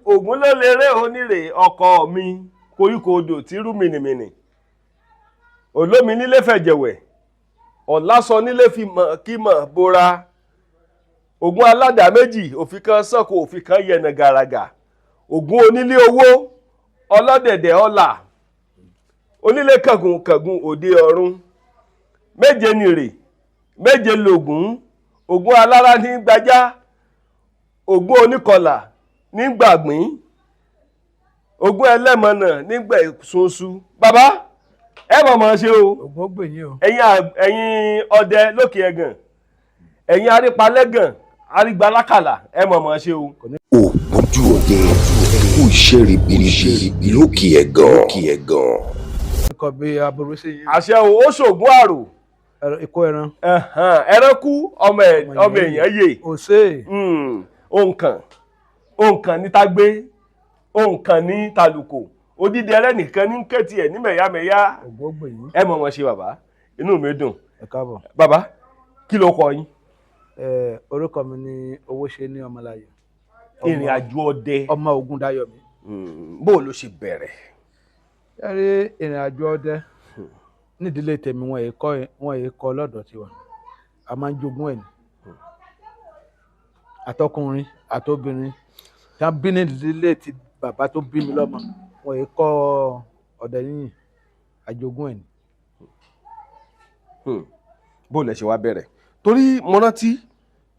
ògún ló lérè onírè ọkọ mi koríko odò tí rú mìnìmìnì olómi nílé fẹ̀jẹ̀wẹ̀ ọ̀lásọ nílé fi mọ̀ kí mọ̀ bora ògún aládà méjì òfin kan sànkó òfin kan yẹnà gàràgà ògún onílé owó ọlọ́dẹ̀dẹ̀ ọlà onílé kàngùn kàngùn òde ọ̀run méje nìrè méje lògún ògún alára ní gbajá ògún oníkọlà ní gbàgbín ògún ẹlẹ́mọ̀nà nígbà sunsu bàbá ẹ mọ̀ ṣe o ògún gbèyìn o ẹ̀yin ọdẹ lókè ẹ̀gàn ẹ̀yin arípalẹ́gàn arígbalákàlà ẹ mọ̀ ṣe o. Ògbójú ọdẹ kú iṣẹ́ ribiribi lókè ẹ̀gàn. nǹkan bí aburú sí yín. àṣẹ o ó ṣògùn àrò. ikú ẹran. ẹran kú ọmọ èèyàn yè. òṣè. òǹkàn ní tágbé òǹkàn ní tàlùkò odidi ẹrẹ nìkan ní kẹtì ẹ ní mẹyàmẹyà. ògbógbè yìí. ẹ mọ̀ wọ́n ṣe bàbá inú mi dùn. ẹ káàbọ̀. bàbá kí ló kọ yín. orúkọ mi ni Owóṣeni Ọmọláyọ̀. ìrìn àjò ọdẹ. ọmọ Ògúndáyọ̀mí. bó ló ṣe bẹ̀rẹ̀. yẹ́rí ìrìn àjò ọdẹ nídìílé tèmi wọn èé kọ́ lọ́dọ̀ tiwa a máa ń jogún ẹ̀ ní àtọkùnrin àtobìnrin tí wọ́n bí nídìílé ti bàbá tó bí mi lọ́mọ wọn èé kọ́ ọdẹ yìnyín àjogún ẹ̀ ní. bó lẹ ṣe wá bẹ̀rẹ̀ torí mo rántí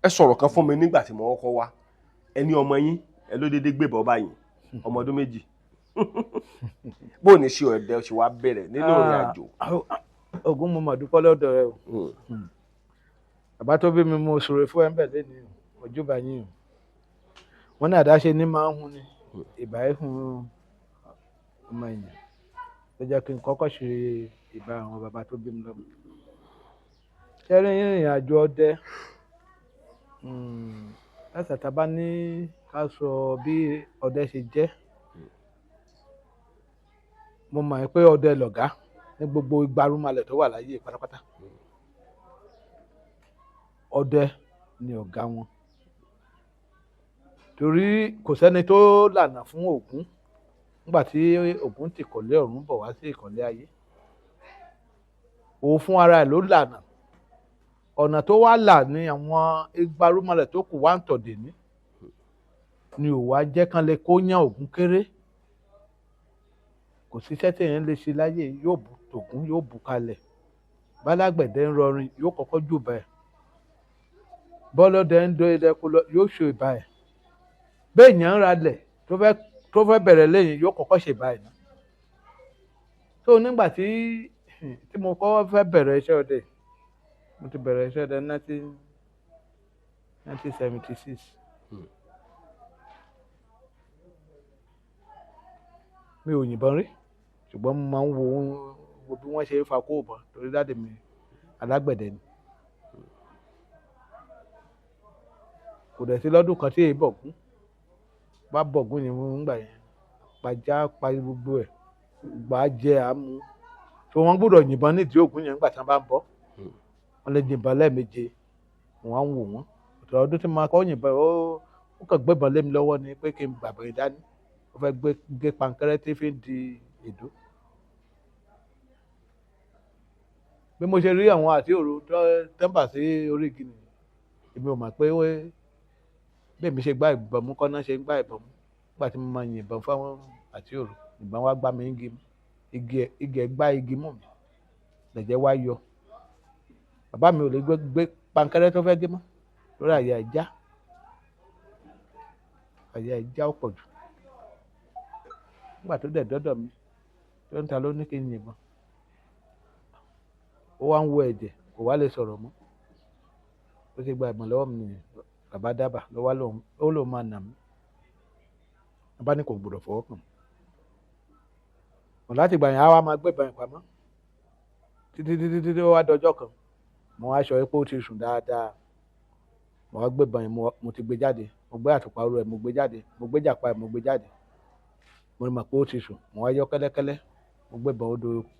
ẹ sọ̀rọ̀ kan fún mi nígbà tí mo kọ́kọ́ wá ẹni ọmọ yín ẹ ló déédéé gbébọn báyìí ọmọ ọdún méjì bó ní ṣe ọdẹ ṣe wá bẹ̀rẹ̀ nínú ìrìn àjò. Ògún mo mọ̀ dúpọ́ lọ́dọ̀ rẹ o bàbá tó bí mi mo sọ̀rọ̀ fún ẹ̀ ń bẹ̀ lẹ́nu ojúbà yín o wọ́n ní àdáṣe ní máa ń hun ni ìbá ẹ̀ hun ọmọ èèyàn ló jẹ́ kí n kọ́kọ́ ṣe ìbá àwọn bàbá tó bí mi lọ́mọ. kẹrin ìrìn àjò ọdẹ láti àtàbá ní ká sọ bí ọdẹ ṣe jẹ́ mo mọ̀ pé ọdẹ lọ̀gá ní gbogbo igbarúmalẹ̀ tó wà láyé pátápátá ọdẹ ni ọ̀gá wọn torí kò sẹ́ni tó lànà fún Ògún nígbà tí Ògún ti kọ̀lé ọ̀run bọ̀ wá sí ìkọ̀lé ayé òun fún ara ẹ̀ ló lànà ọ̀nà tó wá là ní àwọn igbarúmalẹ̀ tó kù wá ń tọ̀dé ní ni ò wá jẹ́ kán lè kó yán Ògún kéré kò síṣẹ́ téèyàn lè ṣe láyé yóò bù tògún yóò bù kalẹ̀ bálágbẹ̀dẹ ń rọrin yóò kọ́kọ́ jù bá ẹ̀ bọ́lọ́dẹ ń do ilẹ̀ kó lọ yóò ṣe ìbá ẹ̀ béèyàn ń ralẹ̀ tó fẹ́ bẹ̀rẹ̀ lẹ́yìn yóò kọ́kọ́ ṣe ìbá ẹ̀ náà tó nígbà tí mo kọ́ fẹ́ bẹ̀rẹ̀ iṣẹ́ ọdẹ mo ti bẹ̀rẹ̀ iṣẹ́ ọdẹ 1976. mi ò yìnbọn rí ṣùgbọ́n mo máa ń wo bí wọ́n ṣe ń fa kóòbọ̀ torí dáàdì mi alágbẹ̀dẹ ni kò dẹ̀ sí lọ́dún kan tí èyí bọ̀gún bá bọ̀gún ni mo ń gbà yẹn pàjá pa gbogbo ẹ̀ gbà á jẹ àmú tó wọ́n gbọ́dọ̀ yìnbọn nídìí ògún yẹn nígbà tí wọ́n bá ń bọ̀ wọ́n lè yìnbọn lẹ́ẹ̀méje wọ́n á ń wò wọ́n ọ̀tọ̀ ọdún tí mo kọ́ yìnbọn ó kàn gbébọn lé mi lọ́wọ́ ni pé kí n gbàgbé dání ó fẹ́ gbé pankẹ́rẹ́ tí fi ń di ìdó. bí mo ṣe rí àwọn àti òru tẹ́ḿbà sí orí igi nìyí èmi ò mọ̀ pé bí èmi ṣe gbá ìbọn mú kọ́ná ṣe ń gbá ìbọn mú nígbà tí mo máa yìnbọn fáwọn àti òru ìbọn wá gbá mi igi ẹ̀ gbá igi mú mi lẹ̀jẹ̀ wá yọ bàbá mi ò lè gbé pankẹ́rẹ́ tó fẹ́ gé mọ́ lórí àyà ìjà ó pọ̀ jù nígbà tó dẹ̀ dọ́dọ̀ mi tó ń ta ló ní kí n yìnbọn ó wá ń wo ẹ̀jẹ̀ kò wá lè sọ̀rọ̀ mọ́ ó ti gba ìbọn lọ́wọ́ mi nìyẹn bàbá dábàá ó lóun máa nà mí bàbá ní kò gbọdọ̀ fọwọ́ kàn mọ́ láti gbà yẹn á wá máa gbé ìbọn yẹn pamọ́ títí ó wá dọjọ́ kan mo wá aṣọ pé ó ti sùn dáadáa mo wá gbé ìbọn yẹn mo ti gbé jáde mo gbé àtùpà oró ẹ̀ mo gbé jáde mo gbé jàpá ẹ̀ mo gbé jáde mo ní mọ̀ pé ó ti sùn mo wá yọ kẹ́lẹ́kẹ́lẹ́ mo gbé ìbọn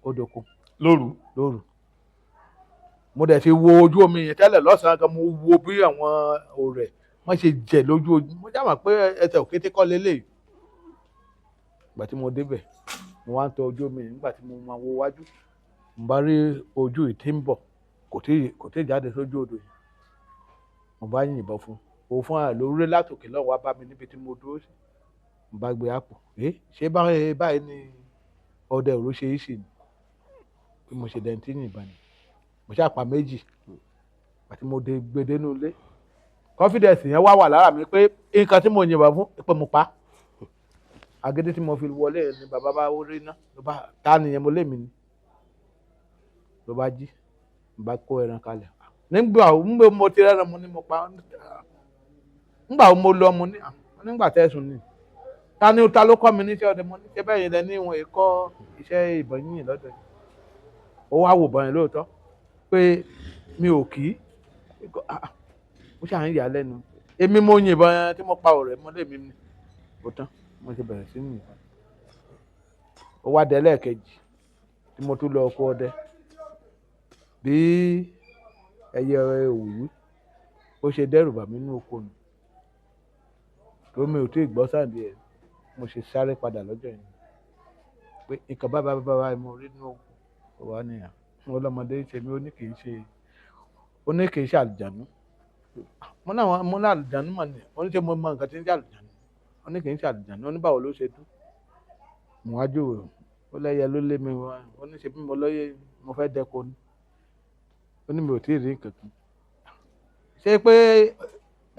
odoko lóru mo dẹ̀ fi wo ojú omi yẹn tẹ́lẹ̀ lọ́sàn-án kan mo wo bí àwọn ọ̀rẹ́ wọ́n ṣe jẹ̀ lójú ojú mo já mọ̀ pé ẹsẹ̀ òkété kọ́ lélẹ̀ ìgbà tí mo débẹ̀ mo wá ń tọ ojú omi nígbà tí mo máa wo wájú mo bá rí ojú yìí tí ń bọ̀ kò tí ì jáde sójú odò yìí mo bá yìnbọn fún òun fún àlọ́ orí látòkè lọ́wọ́ wá bá mi níbi tí mo dúró sí mo bá gbé àpò ṣé báyìí ni ọdẹ òru ṣe é sì ni bí mo ṣe dẹni tí yìnbọn ni mo ṣàpá méjì àti mo gbé dénú ilé confidence yẹn wá wà lára mi pé nǹkan tí mo yìnbọn fún pé mo pa agídí tí mo fi wọlé ni bàbá bá rí iná ló bá ta nìyẹn mo lé mi ni ló bá jí mo bá kó ẹran kalẹ̀ nígbà mo ti rẹ́ran mo ní mo pa nígbà mo lọ mo ní nígbà tẹ̀sùn ni ta ló kọ́ mi níṣẹ́ ọdẹ mo ní ṣé bẹ́ẹ̀ yẹn lẹ ní ìwọ̀n ẹ̀kọ́ iṣẹ́ ìbọn yìnyín lọ́dọ̀ yìí ó wá wò bọ́n yẹn lóòótọ́ pé mi ò kì í ó ṣà ń yà lẹ́nu èmi mo yìnbọn tí mo pa ọ̀rẹ́ mọ́lẹ̀ mi ni ó tán mo ti bẹ̀rẹ̀ sí ní yìnbọn ó wá dé lẹ́ẹ̀kejì tí mo tún lọ kó ọdẹ bí ẹyẹ òwúrú ó ṣe dẹ́rù bà mí nínú oko nù tó mi ò tí ì gbọ́ sáǹdì ẹ̀ mo ṣe sáré padà lọ́jọ́ yẹn pé nǹkan bábá mo rí nínú oko ó wà nìyà wọn lọ́mọdé ṣe mí ó ní kì í ṣe àlùjànnú mo ní àlùjànnú mà ní ó ní ṣe mo mọ nǹkan tí ń ṣe àlùjànnú ó ní kì í ṣe àlùjànnú ó ní báwo ló ṣe dún mo wá jòwò ó lẹ́yẹ ló lé mi wá ó ní ṣe bí mo lọ́yẹ mo fẹ́ dẹ́ko ni ó ní mi ò tí ì rí nǹkan kan ṣé pé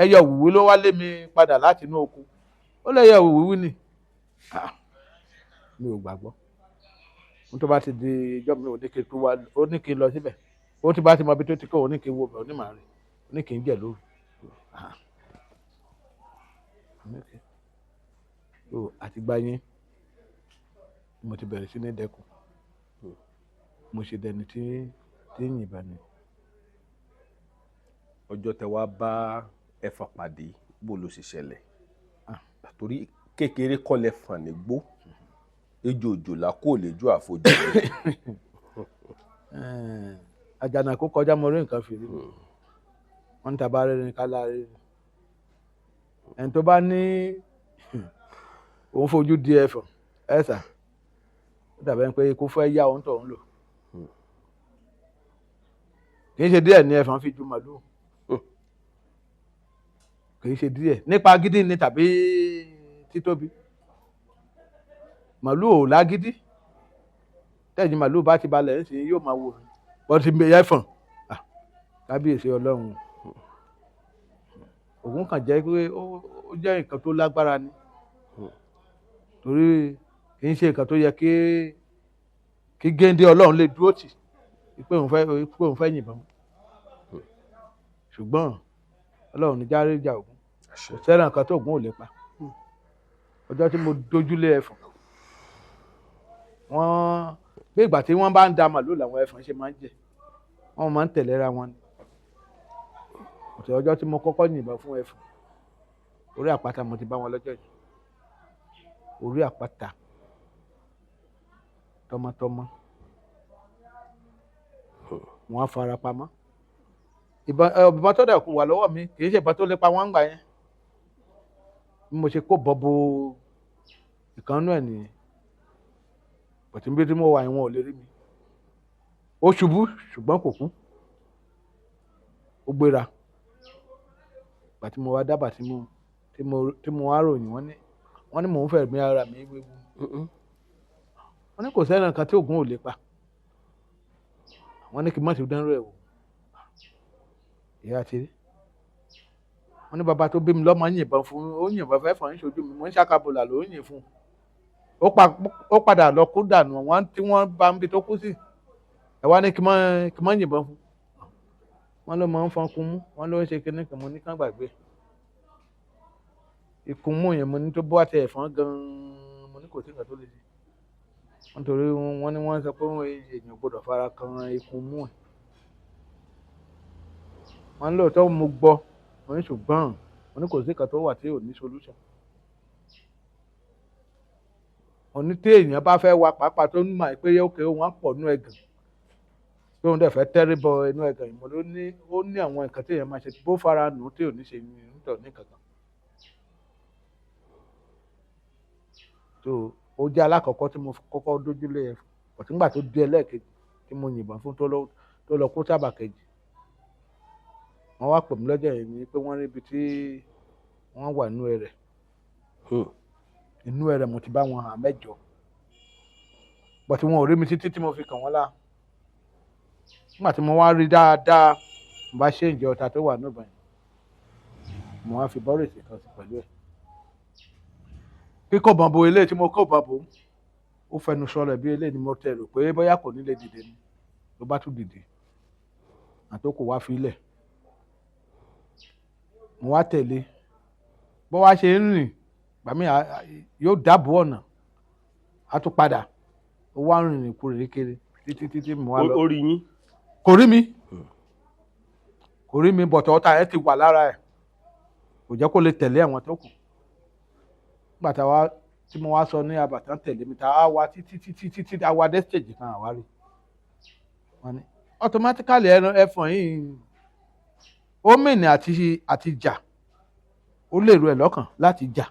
ẹyẹ òwúwí ló wá lé mi padà láti inú oko ó lẹ́yẹ òwúwí ni mi ò gbàgbọ́ n tó bá ti di ìjọ mi ò ní kí n tún wá ó ní kí n lọ síbẹ̀ ó ti bá ti mọ ibi tó ti kọ́ ó ní kí n wo bẹ̀ ó ní màá rí ó ní kí n jẹ̀ lóru àtìgbà yẹn mo ti bẹ̀rẹ̀ sí ní dẹ́kun mo ṣe dẹni tí yìnbọn ni. ọjọ́ tẹ wá bá ẹfọ̀n pàdé bó ló ṣe ṣẹlẹ̀ torí kékeré kọ́ lẹ fàn nígbó ejò òjòlá kò lè jó àfojú rẹ̀. àjànàkú kọjá mo rí nǹkan fìrí wọn ń tàbá rẹ ní kálá rẹ ẹni tó bá ní òun fojú di ẹfọ̀n ẹ̀sà ó dàbẹ̀ pé ikú fẹ́ yá òun tó ń lò kì í ṣe díẹ̀ ní ẹfọ̀n fi ju màlúù kì í ṣe díẹ̀ nípa gidi ni tàbí títóbi màlúù ò lágídí tẹ́yìn màlúù bá ti balẹ̀ ń sìn yóò máa wò bọ́ ti ẹfọ̀n kábíyèsí ọlọ́run òun kàn jẹ́ pé ó jẹ́ nǹkan tó lágbára ni torí kì í ṣe nǹkan tó yẹ kí géńdé ọlọ́run lè dúró tì pé òun fẹ́ yìnbọn ṣùgbọ́n ọlọ́run ní járe jà ògún kò sẹ́ràn nǹkan tó ògún ò lè pa ọjọ́ tí mo dojúlé ẹfọ̀n wọ́n bí ìgbà tí wọ́n bá ń da màlúù làwọn ẹfọ̀n ṣe máa ń jẹ wọ́n máa ń tẹ̀léra wọn ni ọ̀sẹ̀ ọjọ́ tí mo kọ́kọ́ yìnbọn fún ẹfọ̀n orí àpáta mo ti bá wọn lọ́jọ́ yìí orí àpáta tọmọtọmọ wọn á fara pamọ́ ìbọn tó dẹ̀kun wà lọ́wọ́ mi kì í ṣe ìbọn tó lépa wọn ń gbà yẹn bí mo ṣe kó bọ́bọ ìkànnú ẹ̀ nìyẹn bọ̀tí níbi tí mo wà yẹn wọn ò lè rí mi ó ṣubú ṣùgbọ́n kò kú ó gbéra ìgbà tí mo wá dábàá tí mo wá ròyìn wọ́n ní mò ń fẹ́ mi ara mi wéwu wọ́n ní kò sẹ́ran kan tí ògún ò lè pa wọ́n ní kí n má ti dánrò ẹ̀ wò ìyá àti rí wọ́n ní bàbá tó bí mi lọ́mọ yìnbọn fún ó yìnbọn fẹ́ fọ́n ṣojú mi mo ń ṣàkàbọ̀là ló ń yìn fún ó padà lọ kú dànù wọ́n tí wọ́n bá ń bi tó kú sí ẹ wá ní kí n má yìnbọn fún wọ́n ló máa ń fọ́n kun mú wọ́n ló ń ṣe kíní kan mo ní kán gbàgbé ikùn mú yẹn mo ní tó bó àti ẹ̀fọn gan-an mo ní kò sí nǹkan tó lè ṣe nítorí wọ́n ní wọ́n sọ pé èèyàn gbọ́dọ̀ fara kan ikùn mú ẹ̀ wọ́n lóòótọ́ mo gbọ́ mo ní ṣùgbọ́n mo ní kò sí nǹkan tó wà tí ò ní solution òní tí èèyàn bá fẹ́ wa pàápàá tó ń mọ̀ pé ókè òun á pọ̀ nú ẹ̀gàn pé òun dẹ̀ fẹ́ tẹ́rí bọ inú ẹ̀gàn ìmọ̀ ló ní ó ní àwọn nǹkan tí èèyàn máa ṣe bó fara nù tí ò ní ṣe nítorí ní kankan tó ó jẹ́ alákọ̀ọ́kọ́ tí mo kọ́kọ́ dójúlé ẹ̀fọn ọ̀tún gbà tó di ẹlẹ́ẹ̀kejì tí mo yìnbọn fún tó lọ kó sábà kejì wọ́n wá pè mí lọ́jọ́ yẹn ni pé wọ́n rí ibi tí wọ́n wà nínú ẹrẹ̀ inú ẹrẹ̀ mo ti bá wọn hàn 8 bọ̀ tí wọn ò rí mi títí tí mo fi kàn wọ́n lá nígbà tí mo wá rí dáadáa mo bá ṣe ìjọ ọ̀tá tó wà níbẹ̀ mo wá fi bọ́rẹ̀sì kan sí pẹ̀lú ẹ̀ kíkọ́ bọ̀nbó eléyìí tí mo kọ́ bọ̀nbó ó fẹnu sọ̀rọ̀ bí eléyìí ni mo tẹ̀ rò pé bóyá kò ní lè dìde ni ló bá tún dìde àtòkù wá filẹ̀ mo wá tẹ̀lé bó wá ṣe ń rìn gbàmí yóò dáàbò ọ̀nà á tún padà ó wá ń rìnrìn kúrò kéré títí mo wá lọ. Orí yín. Kò rí mi bọ̀tọ̀ ọ̀tá ẹ̀ ti wà lára ẹ̀ kò jẹ́ kó lè tẹ̀lé àwọn tó kù nígbà tí mo wá sọ ní abàtàn tẹ̀lé mi tá a wá títí a wá dé stage kan àwárí wọn ni automatically ẹ̀fọn yìí ó mìíní àti jà ó lè ro ẹ̀ lọ́kàn láti jà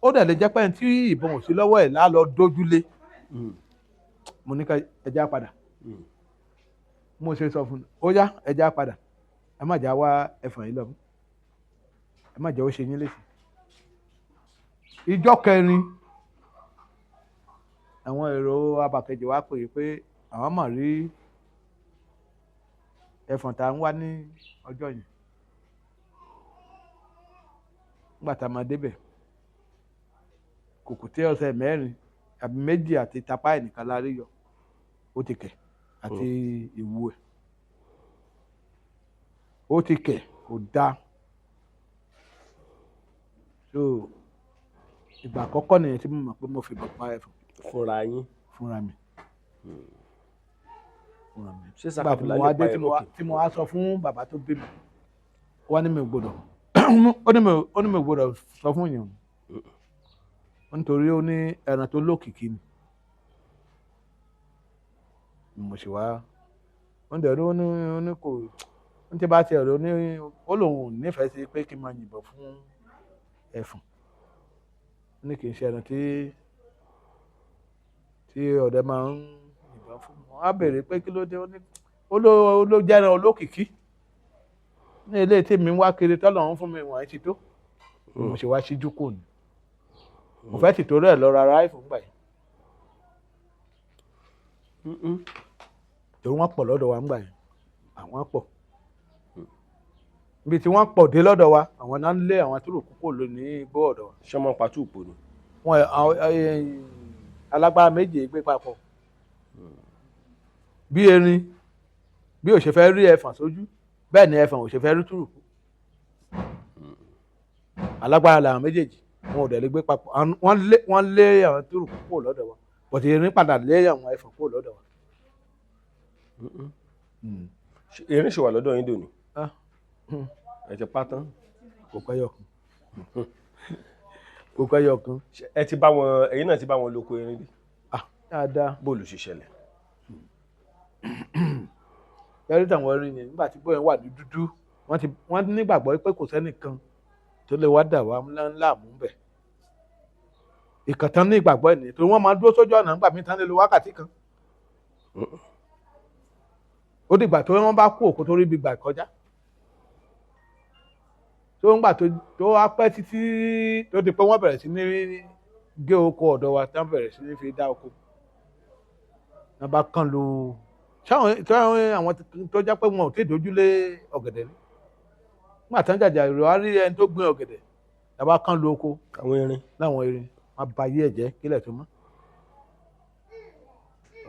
ó dẹ̀ lè jẹ́ pé tí ìbọn ò sí lọ́wọ́ ẹ̀ lá lọ dójúlé mo ní ká ẹja padà mo ṣe sọ fún un ó yá ẹja padà ẹ má jà wá ẹ̀fọn yìí lọ ẹ má jẹ́ ó ṣe yín léṣe ìjọ kẹrin àwọn èrò abàkẹ́jì wa pè é pé àwọn mọ̀ rí ẹ̀fọn tá à ń wá ní ọjọ́ yẹn nígbà tá a máa débẹ̀ kùkùté ọ̀sẹ̀ 4 àbí 2 àti tapá ẹnìkan la rí yọ ó ti kẹ̀ àti ìwú ẹ̀ ó ti kẹ̀ kò dáa so ìgbà àkọ́kọ́ nìyẹn tí mo mọ̀ pé mo fi bọ̀ pa ẹ̀fọn fúnra yín. fúnra mi. ṣé sàkàbùlà lè pa ẹ̀fọn kì? tí mo wá sọ fún bàbá tó bí mi wọ́n ní mi ò gbọ́dọ̀ ó ní mi ò gbọ́dọ̀ sọ fún yẹn nítorí ó ní ẹran tó lókìkí ni mo sì wá ó ń dẹ̀rú ó ní kò ń tí bá tiẹ̀ rò ó lòun ò nífẹ̀ẹ́ sí pé kí n máa yìnbọn fún ẹ̀fọn ní kì í ṣe ẹran tí ọdẹ máa ń yìnbọn fún wọn á béèrè pé kí ló dé ó ló jẹ́ ẹran olókìkí ní ilé tí mi ń wá kiri tọ́lọ̀ ń fún mi wọ̀nyí ti tó mo ṣe wá síjú kò ní mo fẹ́ ti torí ẹ̀ lọ ra ráìfù ńgbà yìí torí wọ́n pọ̀ lọ́dọ̀ wa ńgbà yìí àwọn pọ̀ ibi tí wọ́n pọ̀ dé lọ́dọ̀ wa àwọn náà ń lé àwọn tó rò kúkò lò ní igbó ọ̀dọ̀ wa. ṣé ọmọ pàtó òpó ni. wọn alágbára méje gbé papọ̀ bí erin bí ò ṣe fẹ́ rí ẹfọ̀n sójú bẹ́ẹ̀ ni ẹfọ̀n ò ṣe fẹ́ rí túrùkù alágbára làwọn méjèèjì wọn ò dẹ̀ lè gbé papọ̀ wọ́n lé àwọn túrùkù kúrò lọ́dọ̀ wa bọ̀dé erin padà lé àwọn ẹfọ̀n kúrò lọ́dọ̀ wa. erin ṣe wà lọ́dọ̀ yín dòní. ẹ ti pa tán. kò pẹ́ yọ kan. ẹ ti bá wọn ẹ̀yin náà ti bá wọn lóko erin rí. dáadáa. bóòlù ṣe ṣẹlẹ̀. yẹrí táwọn erin yẹn nígbà tí bóyá wà ní dúdú wọ́n nígbàgbọ́ pé kò sẹ́nìkan tó lè wá dà wá ńlá mú bẹ̀. ìkàntán ní ìgbàgbọ́ ẹ̀ nìyẹn torí wọ́n máa dúró sójú ọ̀nà nígbà míì tán lè lo wákàtí kan. ó dìgbà tó wọ́n bá kú òkú tó rí ibi gbà kọjá. tó ń gbà tó wá pẹ́ títí tó di pé wọ́n bẹ̀rẹ̀ sí ní gé oko ọ̀dọ̀ wa tán bẹ̀rẹ̀ sí ní fi dá oko. wọ́n bá kàn lu ṣáwọn àwọn tó jẹ́ pé wọn ò tí ì dojúlé ọ̀gẹ̀dẹ̀ ni. nígbà tán jàjà ìrò á rí ẹni tó gbin ọ̀gẹ̀dẹ̀ la bá kàn lu oko. àwọn erin. láwọn erin wọn ba ayé ẹ̀jẹ̀ kílẹ̀ tó mọ́.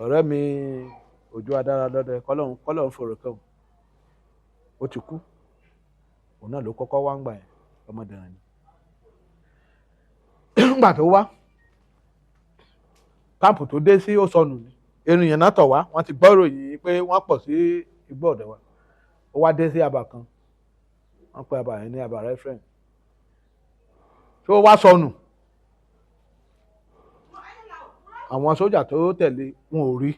ọ̀rẹ́ mi Òjó Adára lọ́dẹ kọ́lọ́hún fòrò kẹ́hùn ó ti kú òun náà ló kọ́kọ́ wá ń gbà yẹn ọmọdéran ni. nígbà tó wá káàmpù tó dé sí ó sọnù ni erin yẹn náà tọ̀ wá wọ́n ti gbọ́ ìròyìn pé wọ́n pọ̀ sí igbó ọ̀dọ̀ wa ó wá dé sí abà kan wọ́n pe abà yẹn ní abà rẹ́fẹ̀rẹ̀n tó wá sọnù àwọn sójà tó tẹ̀lé wọn ò rí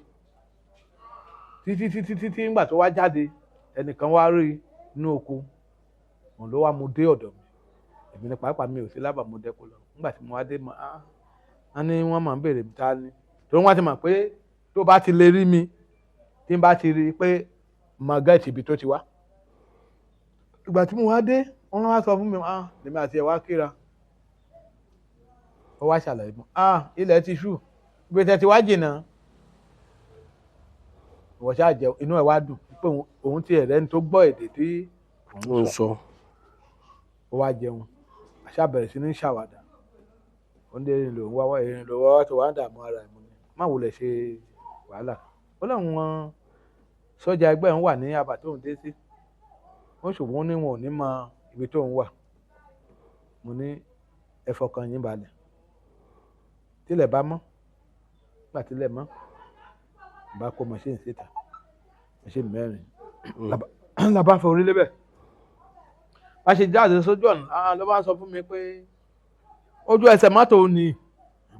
títí nígbà tó wá jáde ẹnìkan wá rí inú oko òun ló wá mú dé ọ̀dọ̀ mi èmi ní pàápàá mi ò sí lábàá mo dẹ́kun lọ nígbà tí mo wá dé wọ́n ní wọ́n máa ń béèrè ta ni torí wọ́n ti mọ̀ pé tó bá ti lè rí mi tí n bá ti rí i pé mo gẹ́ẹ̀tì ibi tó ti wá. ìgbà tí mo wá dé wọ́n wá sọ fún mi lèmi àti ẹ̀ wá kíra ó wá ṣàlàyé fún ilẹ̀ ti ṣú ibi tẹ́ ti wá jìnnà ìwọ ṣáà jẹ inú ẹ̀ wá dùn pé òun ti ẹ̀rẹ́ ní tó gbọ́ èdè tí òun sọ ó wá jẹun àṣà bẹ̀rẹ̀ sí ní ṣàwàdà ó ń dé erin lòun wá erin lòun wá tó wá ń dààmú ara ẹ̀ mú ni má wulẹ̀ ṣe wàhálà ó láwọn sọ́jà ẹgbẹ́ òun wà ní abà tóun dé sí wọ́n ṣùgbọ́n ní wọn ò ní mọ ibi tóun wà mo ní ẹ fọkàn yín balẹ̀ tílẹ̀ bá mọ́ nígbà tílẹ̀ mọ́ bá kó machine síta machine 4 la bá fọ orí lébẹ̀ bá ṣe jáde sójú ọ̀nà ló bá sọ fún mi pé ojú ẹsẹ̀ mọ́tò ni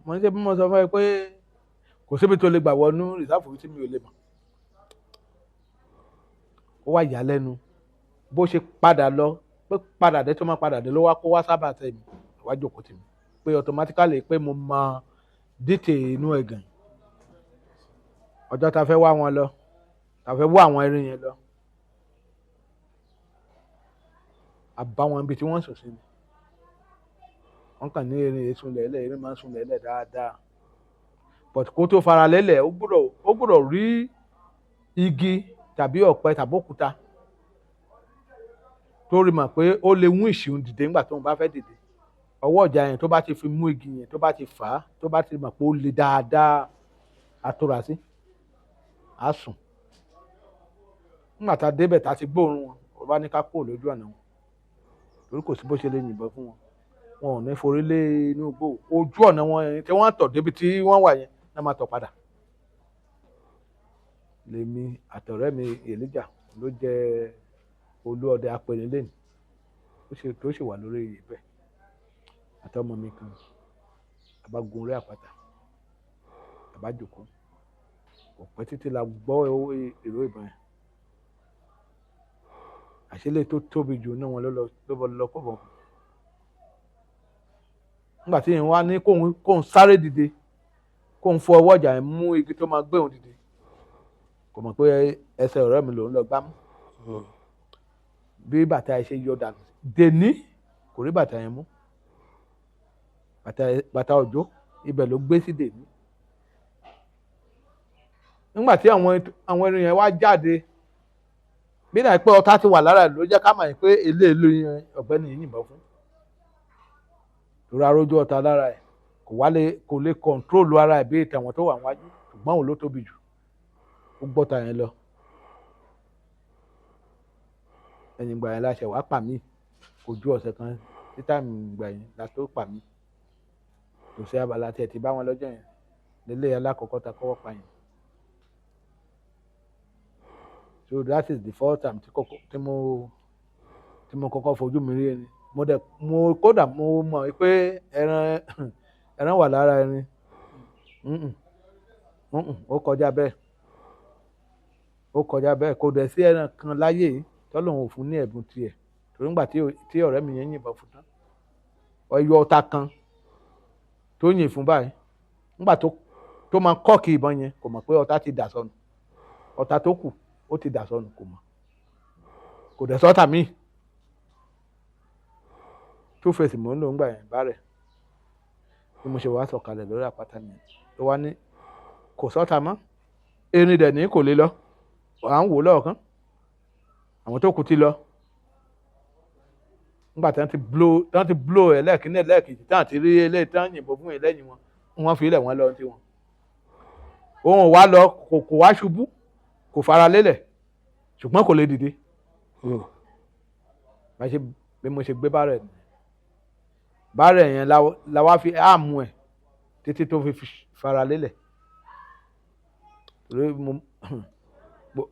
mo ní ṣe bí mo sọ fún ẹ pé kò síbi tó lè gbà wọnú rìsáàfù tí mi ò lè mọ̀ ó wá yà lẹ́nu bó ṣe padà lọ pé padà dé tó máa padà dé ló wá kó wá sábà tẹ̀ mí wá jókòó tì mí pé automatically pé mo mọ dìtẹ̀ inú ẹ̀gàn ọjọ́ ta fẹ́ wá wọn lọ ta fẹ́ wá àwọn erin yẹn lọ àbá wọn ibi tí wọ́n sùn sí ni wọ́n kàn ní erin yẹn sùn lẹ́lẹ̀ erin máa ń sùn lẹ́lẹ̀ dáadáa but kó tó fara lélẹ̀ ó gbọ́dọ̀ rí igi tàbí ọ̀pẹ tàbí òkúta tó rí mọ̀ pé ó lè mú ìṣìun dìde nígbà tó ń bá fẹ́ dìde ọwọ́ ọ̀jà yẹn tó bá ti fi mú igi yẹn tó bá ti fà á tó bá ti mọ̀ pé ó le dáadáa àtúrà sí á sùn nígbà tá a débẹ̀ tá a ti gbóòórùn wọn ó bá ní ká kó lójú ọ̀nà wọn torí kò sí bó ṣe lè yìnbọn fún wọn wọn ò ní forí lé inú igbó ojú ọ̀nà wọn yẹn tí wọ́n tọ̀ débi tí wọ́n wà yẹn náà máa tọ̀ padà lèmi àtọ̀rẹ́ mi Èlíjà ló jẹ́ olúọdẹ apẹnilẹ́nu tó sì wà lórí ibẹ̀ àtọmọ mi kan àbágun orí àpáta àbájòkó kò pẹ́ títí la gbọ́ èrò ìbọn yẹn àṣẹlẹ̀ tó tóbi jù náà wọn ló lọ kọ́ bọ̀ nígbà tí yẹn wá ní kóun sáré dìde kóun fọ ọwọ́ ọjà yẹn mú igi tó máa gbé òun dìde kò mọ̀ pé ẹsẹ̀ ọ̀rẹ́ mi lòún lọ gbámú bí bàtà ẹ ṣe yọ dànù dèní kò rí bàtà yẹn mú bàtà òjò ibẹ̀ ló gbé sí dèní nígbà tí àwọn erin yẹn wá jáde bí náà pé ọ̀tá ti wà lára ẹ̀ ló jẹ́ ká mọ̀ pé eléèlú yẹn ọ̀gbẹ́ni yìí yìnbọn fún torí arójú ọ̀tá lára ẹ̀ kò lè kọ̀ǹtrólù ara ẹ̀ bí ìtàwọn tó wà wájú ṣùgbọ́n òun ló tóbi jù ó gbọ́ta yẹn lọ ẹ̀yìn ìgbà yẹn láṣẹ wàá pa mí kò ju ọ̀sẹ̀ kan títà ìgbà yẹn la tó pa mí kò sí abala tí ẹ ti bá wọn lọ́jọ́ yẹn lélẹ̀ alákọ̀ọ́kọ́ ta kọ́wọ́ pa yẹn so that is the first time tí mo kọ́kọ́ fojú mi rí ẹni kódà mo mọ̀ pé ẹran wà lára ẹni ó kọjá bẹ́ẹ̀ kò dẹ̀ sí ẹran kan láyé yìí tọ́lọ́hun ò fún ní ẹ̀bùn tiẹ̀ torí nígbà tí ọ̀rẹ́ mi yẹn yìnbọn fún tán ọyọ ọta kan tó yìn fún báyìí nígbà tó máa kọ́ọ̀kì ìbọn yẹn kò mọ̀ pé ọta ti dà sọnù ọta tó kù ó ti dà sọnù kò mọ̀ kò dẹ̀ sọ́tà míì tó fèsì mò ń lò ń gbà yẹn bá rẹ̀ bí mo ṣe wá sọ̀kalẹ̀ lórí àpáta nìyẹn tó wá ní kò sọ́tà mọ́ erin dẹ̀ ní kò lè lọ à ń wò lọ́ọ̀kan àwọn tó kù ti lọ nígbà tí wọ́n ti blow ẹ̀ lẹ́ẹ̀kínní lẹ́ẹ̀kejì tí wọ́n ti rí eléyìí tí wọ́n yìnbọn fún ẹlẹ́yìn wọ́n fi ilẹ̀ wọn lọ tí wọn òun wá lọ kò wá ṣubú kò fara lélẹ̀ ṣùgbọ́n kò lè dìde bí mo ṣe gbé bárẹ̀ yẹn la wá fi àmú ẹ̀ títí tó fi fara lélẹ̀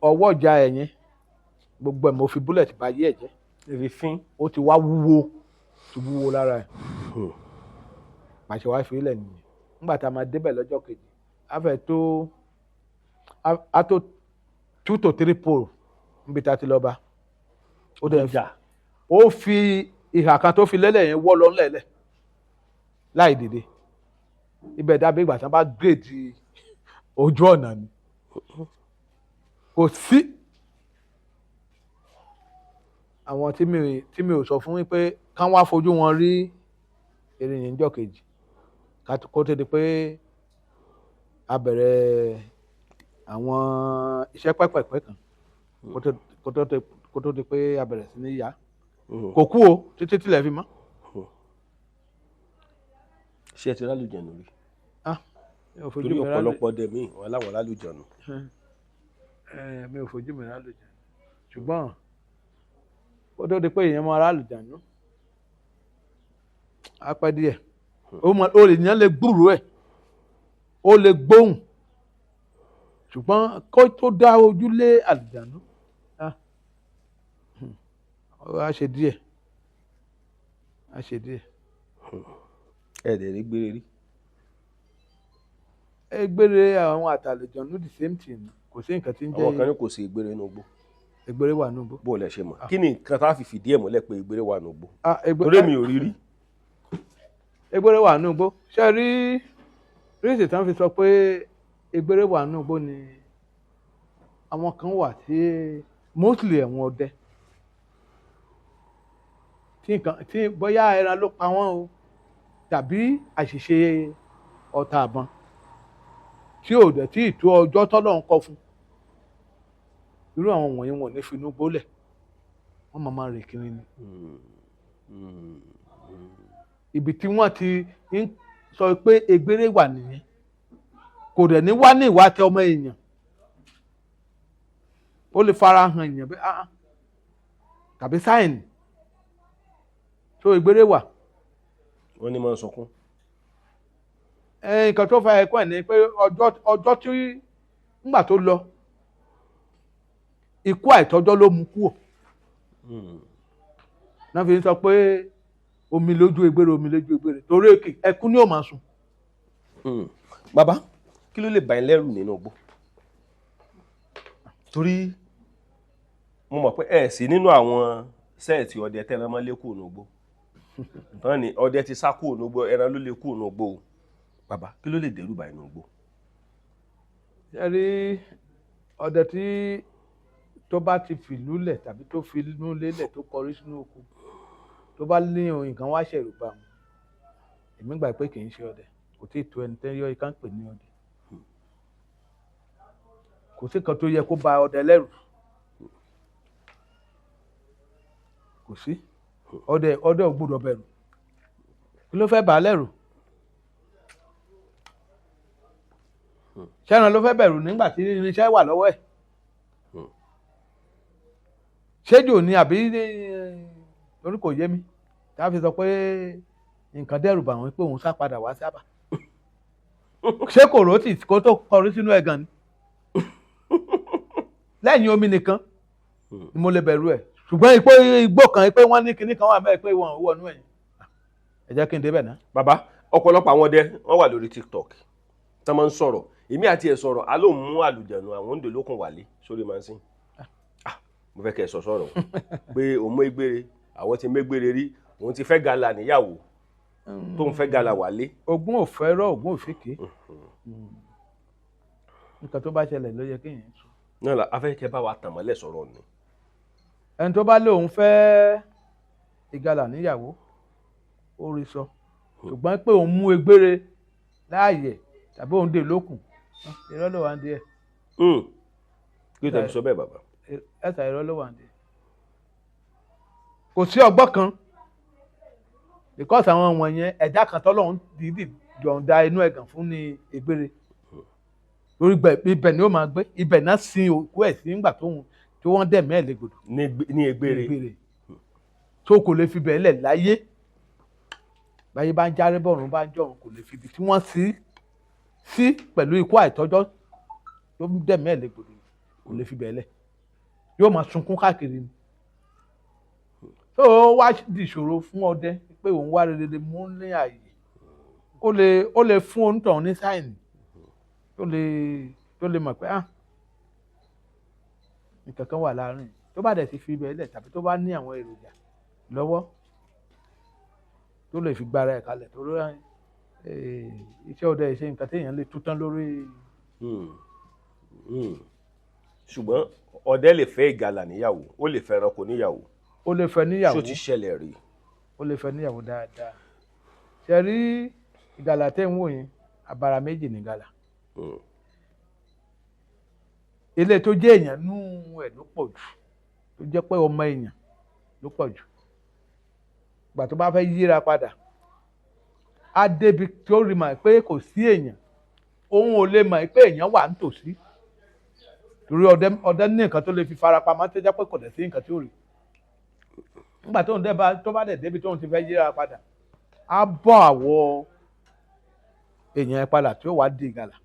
ọwọ́ ìjà ẹ̀ yẹn gbogbo ẹ̀ mo fi búlẹ̀tì bá yé ẹ̀ jẹ́ ìrìfín ó ti wá wúwo lára ẹ̀ màṣẹ wá fi ilẹ̀ nìyẹn nígbà tá a máa débẹ̀ lọ́jọ́ kejì á tó 2 to 3 pole níbi tá a ti lọ bá ó fi ìhà kan tó fi lélẹ̀ yẹn wọ́ lọ ńlẹ̀lẹ̀ láì dìde ibẹ̀ dàbí ìgbà tí wọ́n bá gírèdì ojú ọ̀nà ni kò sí àwọn tí mi ò sọ fún yín pé kán wá fojú wọn rí eré yẹn níjọ́ kejì kó tó di pé a bẹ̀rẹ̀ àwọn iṣẹ́ pẹ́pẹ̀pẹ́ kan kó tó di pé a bẹ̀rẹ̀ sí ní yá kò kú o títí tilẹ̀ fi mọ́. ṣé ẹ ti rálùjẹ̀nù rí? torí torí ọ̀pọ̀lọpọ̀ dẹ̀ mí wọn láwọn rálùjẹ̀nù. mi ò fojú mi rálùjẹ̀nù ṣùgbọ́n kó tó di pé èèyàn máa rálùjẹ̀nù á pẹ́ díẹ̀ o lè yàn lè gbúròó ẹ̀ o lè gbóhùn ṣùgbọ́n kó tó dá ojú lé àlùjànnú á ṣe díẹ̀ á ṣe díẹ̀. ẹ dẹ̀ rí gbére rí? Egbére àwọn àtàlùjànnú the same thing kò sí nǹkan tí ń jẹ́. àwọn kan ní kò sí egbére inú igbó. Egbére wà nínú igbó. bó o lẹ ṣe mọ̀ kí ni nǹkan tá a fi fìdí ẹ̀ múlẹ̀ pé egbére wà nínú igbó? torí mi ò rí rí. Egbére wà nínú igbó ṣé rí ríṣì tán fi sọ pé egbére wà nínú igbó ni àwọn kan wà tí mostly ẹ̀wọ̀n ọdẹ tí bóyá ẹran ló pa wọ́n o tàbí àṣìṣe ọta àbọn tí ò dẹ̀ tí ì tó ọjọ́ tọ́lọ̀ ń kọ fún irú àwọn wọ̀nyí wọn ò ní finú gbólẹ̀ wọ́n máa rìn kiri ni. Ibi tí wọ́n ti ń sọ pé egbére wà nìyẹn kò dẹ̀ ní wá ní ìwà tẹ ọmọ èèyàn ó lè fara hàn èèyàn bí tàbí sáìnì tó egbére wà. wọ́n ní máa ń sọkún. nǹkan tó fa ẹ̀kọ́ ẹ̀ ni pé ọjọ́ tí ńgbà tó lọ ikú àìtọ́jọ́ ló mú kúrò náà fi ń sọ pé omi lójú egbére omi lójú egbére torí ẹkún ni ó máa sùn. bàbá kí ló lè bà yín lẹ́rù nínú igbó? torí mo mọ̀ pé ẹ̀ sí nínú àwọn sẹ́ẹ̀tì ọdẹ tẹ́ran mọ́ lé kúrò nínú igbó tán ni ọdẹ ti sá kúrò nínú igbó ẹran ló lè kúrò nínú igbó o bàbá kí ló lè dẹ́rù bà yín nínú igbó? ẹ rí ọdẹ tí tó bá ti fìlú lẹ̀ tàbí tó fi inú lélẹ̀ tó kọrí sínú oko tó bá ní nǹkan wá ṣẹ̀rù bá wọn èmi gbà pé kì í ṣe ọdẹ kò tí ì tó ẹni tẹ́ yọ ìka ń pè ní ọdẹ kò sí kan tó yẹ kó ba ọdẹ lẹ́rù kò sí ọdẹ ò gbọ́dọ̀ bẹ̀rù kí ló fẹ́ bà á lẹ́rù ṣẹ́ran ló fẹ́ bẹ̀rù nígbà tí irinṣẹ́ wà lọ́wọ́ ẹ̀ ṣéjò ni àbí torí kò yé mi tá a fi sọ pé nǹkan dẹ́rù bà wọ́n pé òun sá padà wá sábà ṣé kò rótì kó tó kọrí sínú ẹ̀gàn ni lẹ́yìn omi nìkan ni mo lè bẹ̀rù ẹ̀ ṣùgbọ́n igbó kan pé wọ́n ní kinní kan wà mẹ́ẹ̀ pé wọ́n wọnú ẹ̀yìn ẹ jẹ́ kí n débẹ̀ náà. bàbá ọ̀pọ̀lọpọ̀ àwọn ọdẹ wọ́n wà lórí TikTok tí wọ́n máa ń sọ̀rọ̀ èmi àti ẹ̀ sọ̀rọ̀ a ló mú àlùjànnú àwọn òǹdè lókun wálé sórí mansin mo fẹ́ kẹ́ ẹ̀ sọ̀rọ̀ pé òun mú egbére àwọn ti mégbére rí òun ti fẹ́ gala níyàwó tó ń fẹ́ gala wálé. Ògún ò fẹ́ rọ́ Ògún ò fìké nǹkan tó bá ṣẹlẹ̀ ló yẹ kéèyàn sọ. náà la afẹ́kẹ́ bá wa tàn mọ́lẹ̀ sọ̀rọ̀ ni. ẹni tó bá lóun fẹ́ ìgalà níyàwó ó rí sọ ṣùgbọ́n pé òun mú egbére láàyè tàbí òun dè lókun irọ́ ló wà ń díẹ̀. kí ló tẹ̀ fi sọ bẹ́ẹ̀ bàbá? ẹ̀sà irọ́ ló wà ń díẹ̀. kò sí ọgbọ́n kan because àwọn wọ̀nyẹn ẹ̀dá kan tọ́lọ́run dìídì yọ̀ǹda inú ẹ̀gàn fún ní egbére lórí ibẹ̀ ni ó máa gbé ibẹ̀ náà sin òkú ẹ̀ sí nígbà tí wọ́n dẹ̀ mẹ́ẹ̀ légbodò ní egbére tó kò lè fi bẹ̀ lẹ̀ láyé báyé bá ń járe bọ̀rùn bá ń jọ̀rùn kò lè fi ibi tí wọ́n sí pẹ̀lú ikú àìtọ́jọ́ tó dẹ̀ mẹ́ẹ̀ légbodò kò lè fi bẹ̀ lẹ̀ yóò máa sunkún káàkiri ni tó wá di ìṣòro fún ọdẹ pé òun wá rere mú ní ààyè ó lè fún onítọ̀hún ní sáìnì tó lè mọ̀ pé nǹkan kan wà láàrin tó bá dẹ̀ ti fi ibẹ̀ lẹ̀ tàbí tó bá ní àwọn èròjà lọ́wọ́ tó lè fi gbára ẹ̀ kalẹ̀ tó iṣẹ́ ọdẹ ìṣe nǹkan téèyàn lè tú tán lórí. ṣùgbọ́n ọdẹ lè fẹ́ ìgalà níyàwó ó lè fẹ́ ẹranko níyàwó. ó lè fẹ́ níyàwó. ṣó ti ṣẹlẹ̀ rí. ó lè fẹ́ níyàwó dáadáa. ṣe rí ìgalà tẹ́ ń wò yẹn abara méjì ní ìgalà. ilé tó jẹ́ èèyàn nú ẹ̀ ló pọ̀ jù tó jẹ́ pé ọmọ èèyàn ló pọ̀ jù. ìgbà tó bá fẹ́ yíra padà á débi tó rí mọ̀ pé kò sí èèyàn òun ò lè mọ̀ pé èèyàn wà nítòsí torí ọdẹ ní nǹkan tó lè fi farapamọ́ tó jẹ́ pé kò dẹ̀ sí nǹkan tí ó rí. nígbà tó bá dẹ̀ débi tóun ti fẹ́ yíra padà á bọ́ àwọ̀ èèyàn ẹ̀ padà tí ó wá di ìgalà.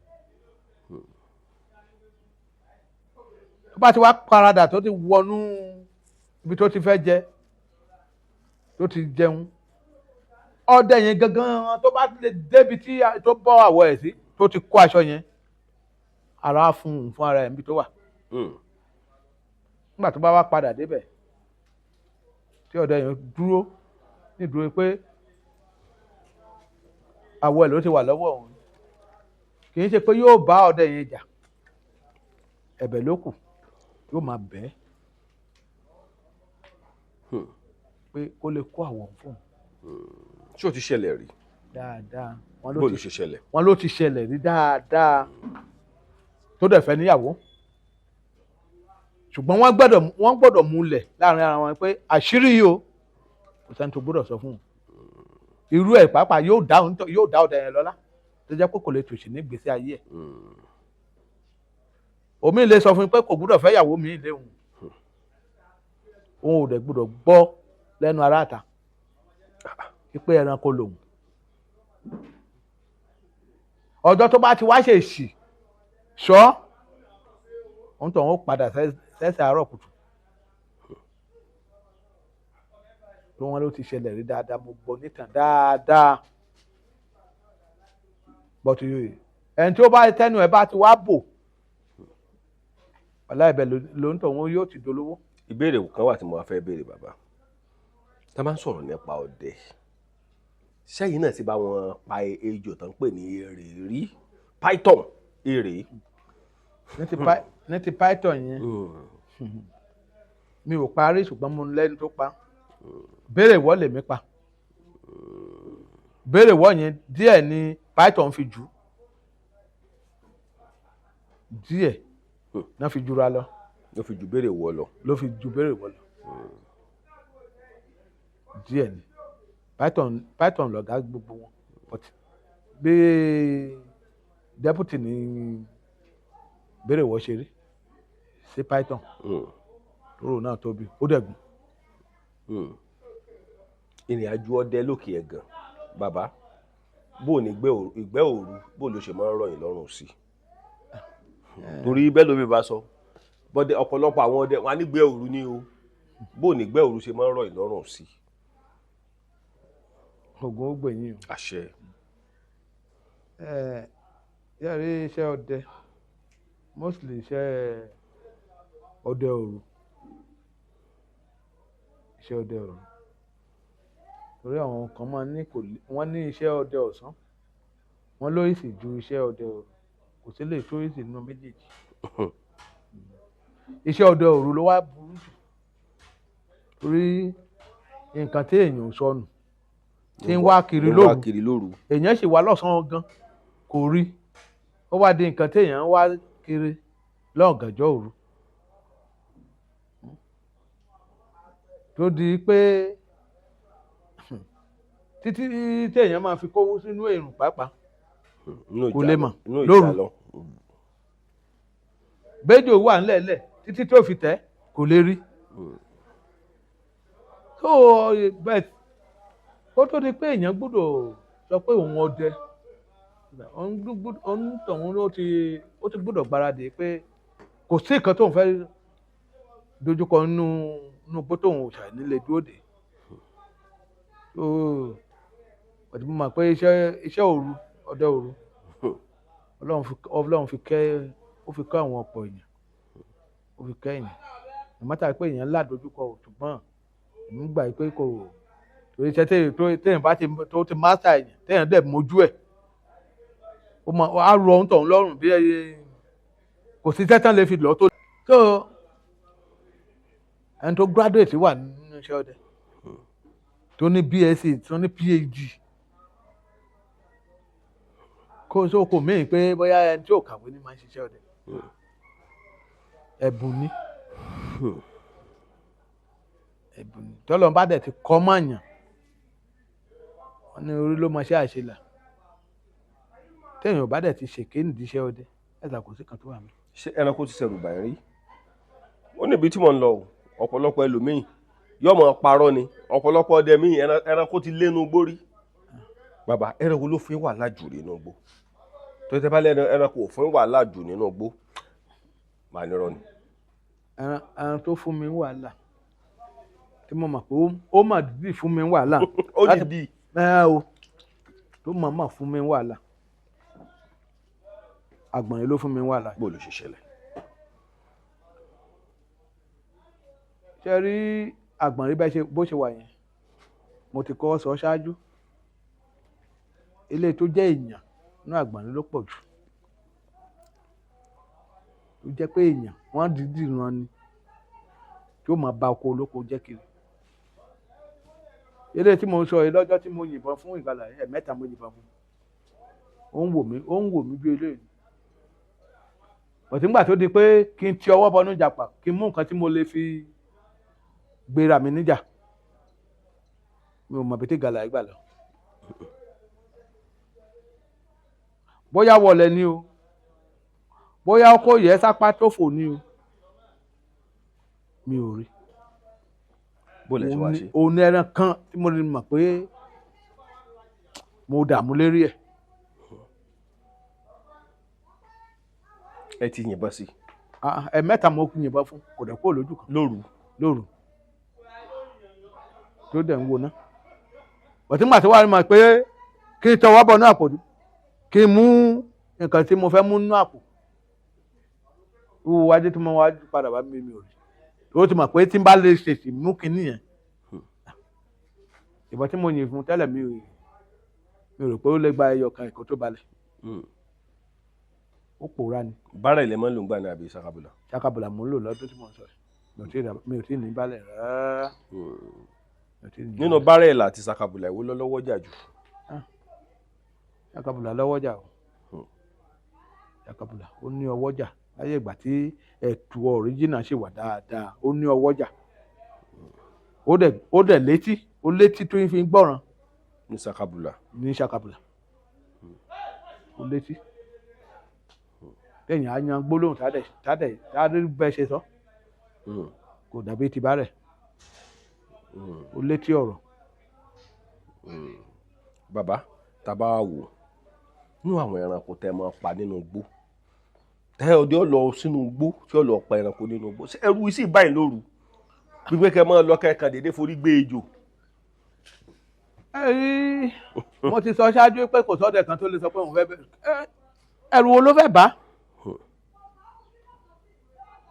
tó bá ti wá paradà tó ti wọnú ibi tó ti fẹ́ jẹ tó ti jẹun ọdẹ yẹn gangan tó bá lè débi tí tó bọ́ àwọ̀ ẹ̀ sí tó ti kó aṣọ yẹn ara fún ara ẹ̀ níbi tó wà. nígbà tó bá wá padà débẹ̀ tí ọdẹ yẹn dúró nídúró pé àwọ̀ ẹ̀ ló ti wà lọ́wọ́ òun kì í ṣe pé yóò bá ọdẹ yẹn jà ẹ̀bẹ̀ ló kù yóò máa bẹ̀ ẹ́ pé kó lè kó àwọ̀ fún un. ṣé o ti ṣẹlẹ̀ rí. dáadáa bó ló ṣe ṣẹlẹ̀. wọ́n ló ti ṣẹlẹ̀ rí dáadáa tó dẹ̀ fẹ́ níyàwó ṣùgbọ́n wọ́n gbọ́dọ̀ múlẹ̀ láàrin ara wọn pé àṣírí yìí o kò sẹ́ni tó gbọ́dọ̀ sọ fún un. irú ẹ̀ pàápàá yóò dá ọdẹ yẹn lọ́lá tó jẹ́ pé kò lè tòṣì ní gbèsè ayé ẹ̀. omi lè sọ fún mi pé kò gbọ́dọ̀ fẹ́ yàwó mi léwu òun ò dẹ̀ gbọ́dọ̀ gbọ́ lẹ́nu aráàta pé ẹranko lòun. ọjọ́ tó bá ti wá ṣe èsì ṣọ́ òun tó ń padà sẹ́sẹ̀ àárọ̀ kùtù tó wọn ló ti ṣẹlẹ̀ rí dáadáa mo gbọ́ nítàn dáadáa bọ́tù ẹni tí ó bá tẹ́nu ẹ̀ bá ti wá bò ọ̀la ibẹ̀ ló ń tọ̀ wọn yóò ti dolówó. ìbéèrè kan wà tí mo fẹ́ béèrè bàbá tá a máa ń sọ̀rọ̀ nípa ọdẹ sẹ́yìn náà ti bá wọn pa ejò tó ń pè ní èrè rí python èrè. ní ti python yẹn mi ò parí ṣùgbọ́n mo lẹ́nu tó pa béèrè wọ́ lèmi pa béèrè wọ́ yẹn díẹ̀ ni python fi jù díẹ̀ náà fi jura lọ. ló fi ju béèrè wọ́ lọ. ló fi ju béèrè wọ́ lọ díẹ̀ ni python lọ̀gá gbogbo wọn but bí deputy ní béèrè wọ́ ṣe rí sí python tóró náà tóbi ó dẹ̀gùn. ìrìn àjò ọdẹ lókè ẹ̀gàn bàbá bó ní ìgbẹ́ òru bó ló ṣe máa ń rọ̀yìn lọ́rùn sí torí bẹ́ẹ̀ ló bí bá sọ bọ́dẹ ọ̀pọ̀lọpọ̀ àwọn ọdẹ wọn á ní ìgbẹ́ òru ní o bó ní ìgbẹ́ òru ṣe máa ń rọ̀yìn lọ́rùn sí. ogun ó gbẹ̀yìn o. àṣẹ. yàrá iṣẹ́ ọdẹ mostly iṣẹ́ ọdẹ òru iṣẹ́ ọdẹ òru torí àwọn kan máa ní wọ́n ní iṣẹ́ ọdẹ ọ̀sán wọ́n lóyè sì ju iṣẹ́ ọdẹ òru kò sí lè tó èsì nínú méjèèjì iṣẹ́ ọdẹ òru ló wá burú jù torí nǹkan tí èèyàn ò sọnù tí ń wá kiri lóru èèyàn sì wá lọ́sàn-án gan kò rí ó wá di nǹkan tí èèyàn ń wá kiri lọ́gànjọ́ òru tó di pé títí tí èèyàn máa fi kówó sínú èrùn pàápàá kò lè mọ̀ lóru béjò wà ńlẹ̀ẹ́lẹ̀ títí tó fi tẹ̀ kò lè rí tó bẹ́ẹ̀ ó tó di pé èèyàn gbọ́dọ̀ sọ pé òun ọdẹ òun tọ̀hún ó ti gbọ́dọ̀ gbáradì pé kò sí nǹkan tóun fẹ́ dojúkọ nínú bó tóun ò ṣàì nílé dúró dé tó ọ̀dì mo mọ̀ pé iṣẹ́ òru ọdẹ òru Ọlọ́run fi kẹ́ àwọn ọ̀pọ̀ èèyàn ó fi kẹ́ èèyàn ìmọ̀ta pé èèyàn ládojúkọ ṣùgbọ́n èmi gbà pé kò torí iṣẹ́ téèyàn bá tó ti máṣà èèyàn téèyàn dẹ̀ mójú ẹ̀ á rọ ohun tọ̀hún lọ́rùn bí kò sí tẹ́tàn lè fi lọ́ tó. so ẹni tó graduate wà nínú iṣẹ́ ọdẹ tó ní BSc tó ní PhD kò mí pé bóyá ẹni tí ò kàwé ní máa ń ṣiṣẹ́ ọdẹ ẹ̀bùn ni tọ́lọ́ bá dẹ̀ ti kọ́ mọ̀ọ́yàn wọ́n ní orí ló mọ ṣe àṣelà téèyàn bá dẹ̀ ti ṣèké nídìí iṣẹ́ ọdẹ ẹ̀dà kò sí kan tó wà mí. ṣé ẹranko ti ṣẹ̀rù bàyẹ̀ rí? ó níbi tí mò ń lọ ọ̀pọ̀lọpọ̀ ẹlòmíì yóò mọ̀ parọ́ ni ọ̀pọ̀lọpọ̀ ọdẹ míì ẹranko ti lénu igbó rí. bàbá ẹranko ló fi wàhálà jù nínú igbó tó tẹ́ bá lẹ́nu ẹranko ò fún wàhálà jù nínú igbó màá nírọ̀ ni. ẹran tó fún mi wàhálà tí mo mọ̀ pé ó mà dìbì fún mi wàhálà. ó dìbì. tó mọ̀ fún mi wàhálà àgbọ̀nrín ló fún mi wàhálà. bó ló ṣe ṣẹlẹ̀? ṣe rí àgbọ̀nrín bó ṣe wà yẹn mo ti kọ́ sọ ṣáájú ilé tó jẹ́ èèyàn ní àgbọ̀nrín ló pọ̀ jù tó jẹ́ pé èèyàn wọ́n dídì ran ni tí ó máa ba oko olóko jẹ́ kiri. ilé tí mo sọ yìí lọ́jọ́ tí mo yìnbọn fún ìgbàlà ẹ̀mẹ́ta mo yìnbọn fún ó ń wò mí bí eléyìí. bọ̀tí ńgbà tó di pé kí n ti ọwọ́ bọnú jàpá kí n mú nǹkan tí mo lè fi gbéra mi níjà mi ò mọ̀ bí tí gàlà ìgbà lọ. bóyá wọlé ni o bóyá ọkọ yẹ sápá tó fò ni o mi ò rí. bó lẹ ṣe wá ṣe? òun ní ẹran kan tí mo lè mọ̀ pé mo dààmú lérí ẹ̀. ẹ ti yìnbọn sí? ẹ̀mẹ́ta mo yìnbọn fún kò dẹ̀ kó lójú kan. lóru tó dẹ̀ ń wo ná. bọ̀tí màá ti wá rí ma pé kí n tọwọ́ bọ̀ ní àpò kí n mú nǹkan tí mo fẹ́ mú nínú àpò wíwo wájú tí mo wá padà bá mi ò rí. ó ti mọ̀ pé tí n bá lè ṣèṣì mú kinní yẹn ìbọn tí mo yìn fún tẹ́lẹ̀ mi ò rò pé ó lè gba ẹyọ kan ẹ̀kọ́ tó balẹ̀. ó pòórá ni. bára ilẹ̀ mọ́ ló ń gbà ní àbí sakabula? sakabula mo ń lò lọ́dún tí mo ń sọ mi ò tí ì ní balẹ̀ rárá. nínú bára ìlà àti sakabula ìwọ lọ́wọ́ jà jù? sakabula lọ́wọ́ jà o. sakabula ó ní ọwọ́ jà láyé ìgbà tí ẹ̀tù ọ̀ríjìnà ṣì wà dáadáa ó ní ọwọ́ jà ó dẹ̀ létí tó ń fi gbọ́ràn. ní sakabula? ní sakabula ó létí lẹ́yìn àyàn gbólóhùn tádé bẹ́ẹ̀ ṣe sọ kò dàbí ti bá rẹ̀ ó létí ọ̀rọ̀. bàbá tàbá wò nínú àwọn ẹranko tẹ́ máa pa nínú igbó ọdẹ ó lọ sínú igbó tí ó lọ pa ẹranko nínú igbó ẹrú sí báyìí lóru gbígbé kẹ máa lọ kẹkàn dédé forí gbé ejò. mo ti sọ ṣáájú pé kò sọ́dẹ̀ kan tó lè sọ pé òun fẹ́ bẹ̀rẹ̀ ẹrù wo ló fẹ́ bá.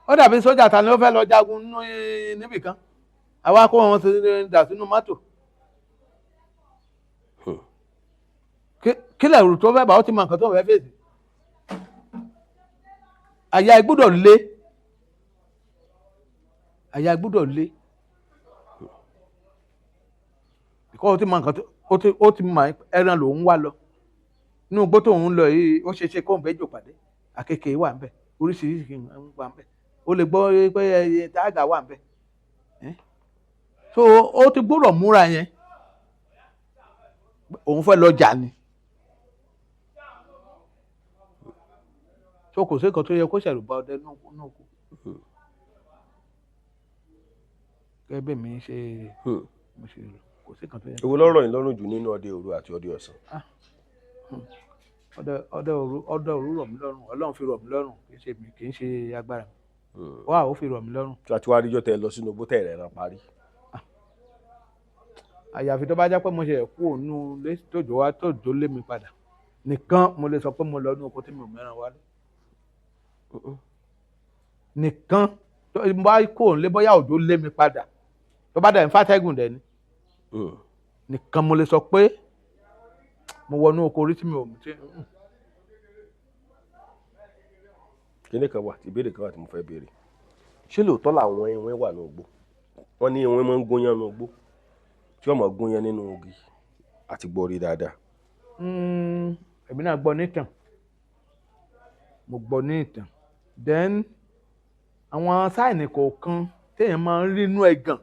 ó dàbí sójà ta ni ó fẹ́ lọ jagun níbì kan àwa kó wọn dà sínú mọ́tò kí lẹ̀rù tó fẹ́ bá ó ti mọ nǹkan tó fẹ́ fèsì. àyà gbọ́dọ̀ lé kọ́ ó ti mọ nǹkan ó ti mọ ẹran lòún wá lọ inú igbó tóun lọ yìí ó ṣeéṣe kóun bẹ́ẹ̀ jò pàdé àkekèé wà ń bẹ̀ oríṣiríṣi ń wà ń bẹ̀ ó lè gbọ́ pé ẹyẹ táàgà wà ń bẹ̀ so ó ti gbọ́dọ̀ múra yẹn òun fẹ́ lọ jà ni so kò sí nǹkan tó yẹ kó ṣẹ̀rù bá ọdẹ náà kú gẹ́gẹ́ bí mi ṣe rò kò sí nǹkan tó yẹ. èwo lọ́rọ̀ yín lọ́rùn jù nínú ọdẹ òru àti ọdẹ ọ̀sán? ọdẹ òru rọ̀ mí lọ́rùn Ọlọ́run fi rọ̀ mí lọ́rùn kì í ṣe agbára mi wá ó fi rọ̀ mí lọ́rùn. tí a ti wá ríjọ́ tẹ lọ sínú bótẹ́ rẹ̀ ràn parí. àyàfi tó bá jẹ́ pé mo ṣe kú òun lé tòjò lé mi padà nìkan mo lè sọ pé mo lọ ní oko tí mi ò mẹ́ràn wálé nìkan tó bá kú òun lé bóyá òjò lé mi padà tó bá dẹ̀ ń fàtẹ́gùn dẹ̀ ni nìkan mo lè sọ pé mo wọnú oko orí tí mi ò mú tí kíní kan wà ìbéèrè kan wà tí mo fẹ́ béèrè ṣé lóòótọ́ làwọn ewin wà ní igbó wọ́n ní ewin máa ń gúnyán ní igbó tí wọ́n máa gúnyán nínú igi àti gbọ́rí dáadáa. Èmi náà gbọ́ nítàn, mo gbọ́ ní ìtàn. Then àwọn sáìnì kọ̀ọ̀kan téèyàn máa ń rí inú ẹ̀gàn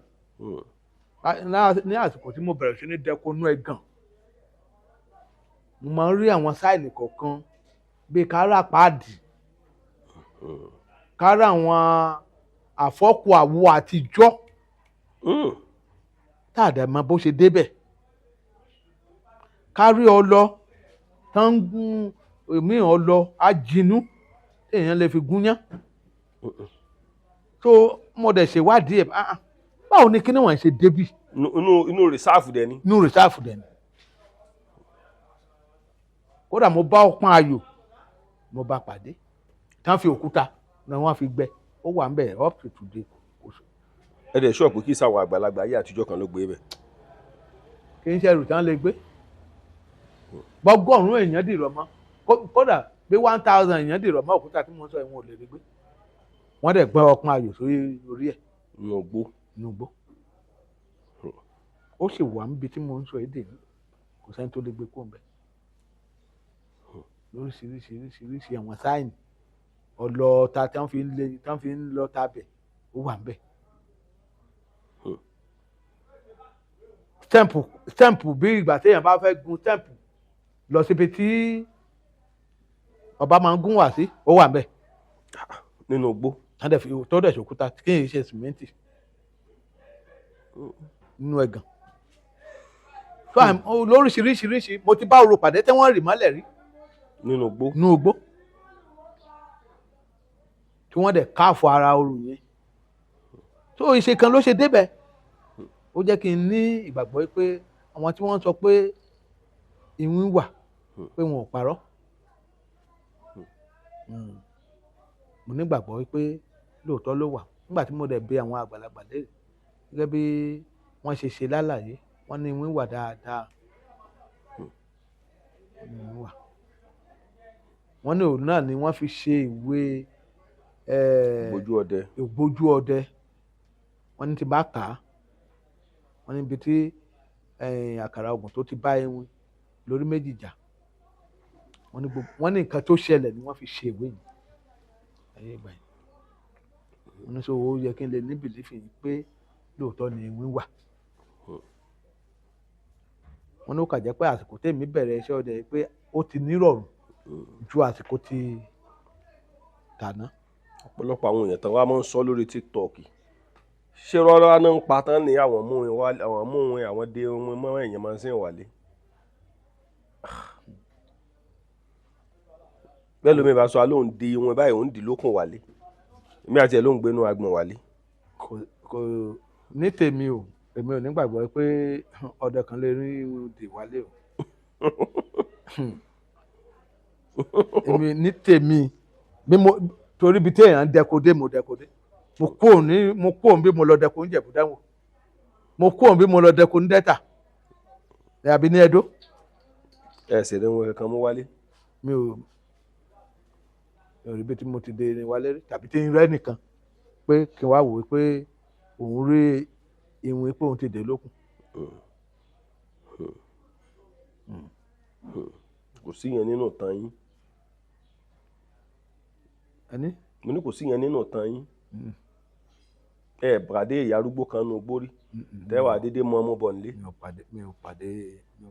ní àsìkò tí mo bẹ̀rẹ̀ sí ní dẹko inú ẹ̀gàn, mo máa ń rí àwọn sáìnì kọ̀ọ̀kan bíi kára páàdì, kára àwọn àfọ́kù àwo àtijọ́ tá a dẹ̀ mọ bó ṣe débẹ̀, kárí ọlọ tán ń gún èmi ọlọ ajínú èèyàn lè fi gúnyán. tó mo dẹ̀ ṣèwádìí ẹ̀ báwo ni kíní wọ̀nyí ṣe débì. inú rìsáàfù dẹ̀ ni. inú rìsáàfù dẹ̀ ni. kódà mo bá ọpọ́n ayò mo bá pàdé tán fi òkúta ni wọ́n fi gbẹ́ ó wà ń bẹ̀ up to today. ẹ dẹ̀ ṣọ́ọ̀pù kí sáwọn àgbàlagbà ayé àtijọ́ kan ló gbé bẹ̀. kì í ṣe ẹrù tán lè gbé gbọ́gọ́rùn-ún èèyàn dìrọ̀ mọ́ kódà bí 1000 èèyàn dìrọ̀ mọ́ òkúta tí mo sọ ìwọ̀n ò lè rí gbé wọ́n dẹ̀ gbẹ́ ọpọ́n ayò sórí orí ẹ̀. inú igbó ó sì wà níbi tí mo ń sọ èdè ní kò sẹ́ni tó lè gbé kó ń bẹ̀ lóríṣiríṣiríṣiríṣi àwọn sáìnì ọlọ́ọ̀ta tí wọ́n fi ń lọ tabẹ̀ ó wà ń bẹ̀. stamp bí ìgbà téèyàn bá fẹ́ gun stamp lọ síbi tí ọba máa ń gún wá sí ó wà ń bẹ̀. nínú igbó. tó dẹ̀ ṣòkúta kí n ṣe sìmẹ́ǹtì nínú ẹ̀gàn. lóríṣiríṣiríṣi mo ti bá orò pàdé tí wọ́n rì mọ́lẹ̀ rí. nínú igbó tí wọ́n dẹ̀ káàfọ̀ ara orò yẹn. tó ìṣe kan ló ṣe débẹ̀ ó jẹ́ kí n ní ìgbàgbọ́ pé àwọn tí wọ́n sọ pé ìwín wà pé wọn ò parọ́. mo nígbàgbọ́ pé lóòótọ́ ló wà nígbà tí mo dẹ̀ bẹ̀ àwọn àgbàlagbà léèrè gẹ́gẹ́ bí wọ́n ṣe ṣe lálàyé wọ́n ní ìwín wà dáadáa. wọ́n ní òun náà ni wọ́n fi ṣe ìwé ìgbójú ọdẹ wọ́n ní ti bá kà á wọ́n níbi tí àkàrà ògùn tó ti bá ewin lórí méjì jà wọ́n ní nǹkan tó ṣẹlẹ̀ ni wọ́n fi ṣe ìwé yìí ayé ìgbà yìí wọ́n ní sọ ó yẹ kí n lè ní bìlífì yìí pé lóòótọ́ ni ewin wà. wọ́n ní ó kà jẹ́ pé àsìkò tèmi bẹ̀rẹ̀ iṣẹ́ ọdẹ yìí pé ó ti nírọ̀rùn ju àsìkò ti tàná. ọ̀pọ̀lọpọ̀ àwọn èèyàn tán wá máa ń sọ lórí TikTok ṣé rọ́rọ́ náà ń pa tán ní àwọn múwin àwọn dé ohun mọ́ èèyàn máa ń sìn wálé. bẹ́ẹ̀ lómi bá sọ alóhùn di ohun báyìí òun dì lókun wálé èmi àti ẹ̀ ló ń gbénú agbọ̀n wálé. kò ní tèmi o èmi ò nígbàgbọ́ pé ọdẹ kan lè rí irun dì wálé o. èmi ní tèmi bí mo torí bí téèyàn ń dẹkodé mo dẹkodé mo kú òun bí mo lọ dẹko ń Jẹ̀bú dáwọ̀ mo kú òun bí mo lọ dẹko ń Dẹ́tà àbí ní Ẹdó. ẹsẹ̀ ní wọn kankan mú wálé. mi ò rí bí tí mo ti dé ní wálé rí tàbí tí ń rẹ́ nìkan pé kí n wá wò ó pé òun rí ìwọ̀n pé òun ti dé lókun. kò sí yẹn nínú ìtàn yín. ẹni. mo ní kò sí yẹn nínú ìtàn yín. ẹ bàdé ìyá arúgbó kan nù gbórí tẹwàá dédé mọ ọmọ bọ̀ nílé. mi ò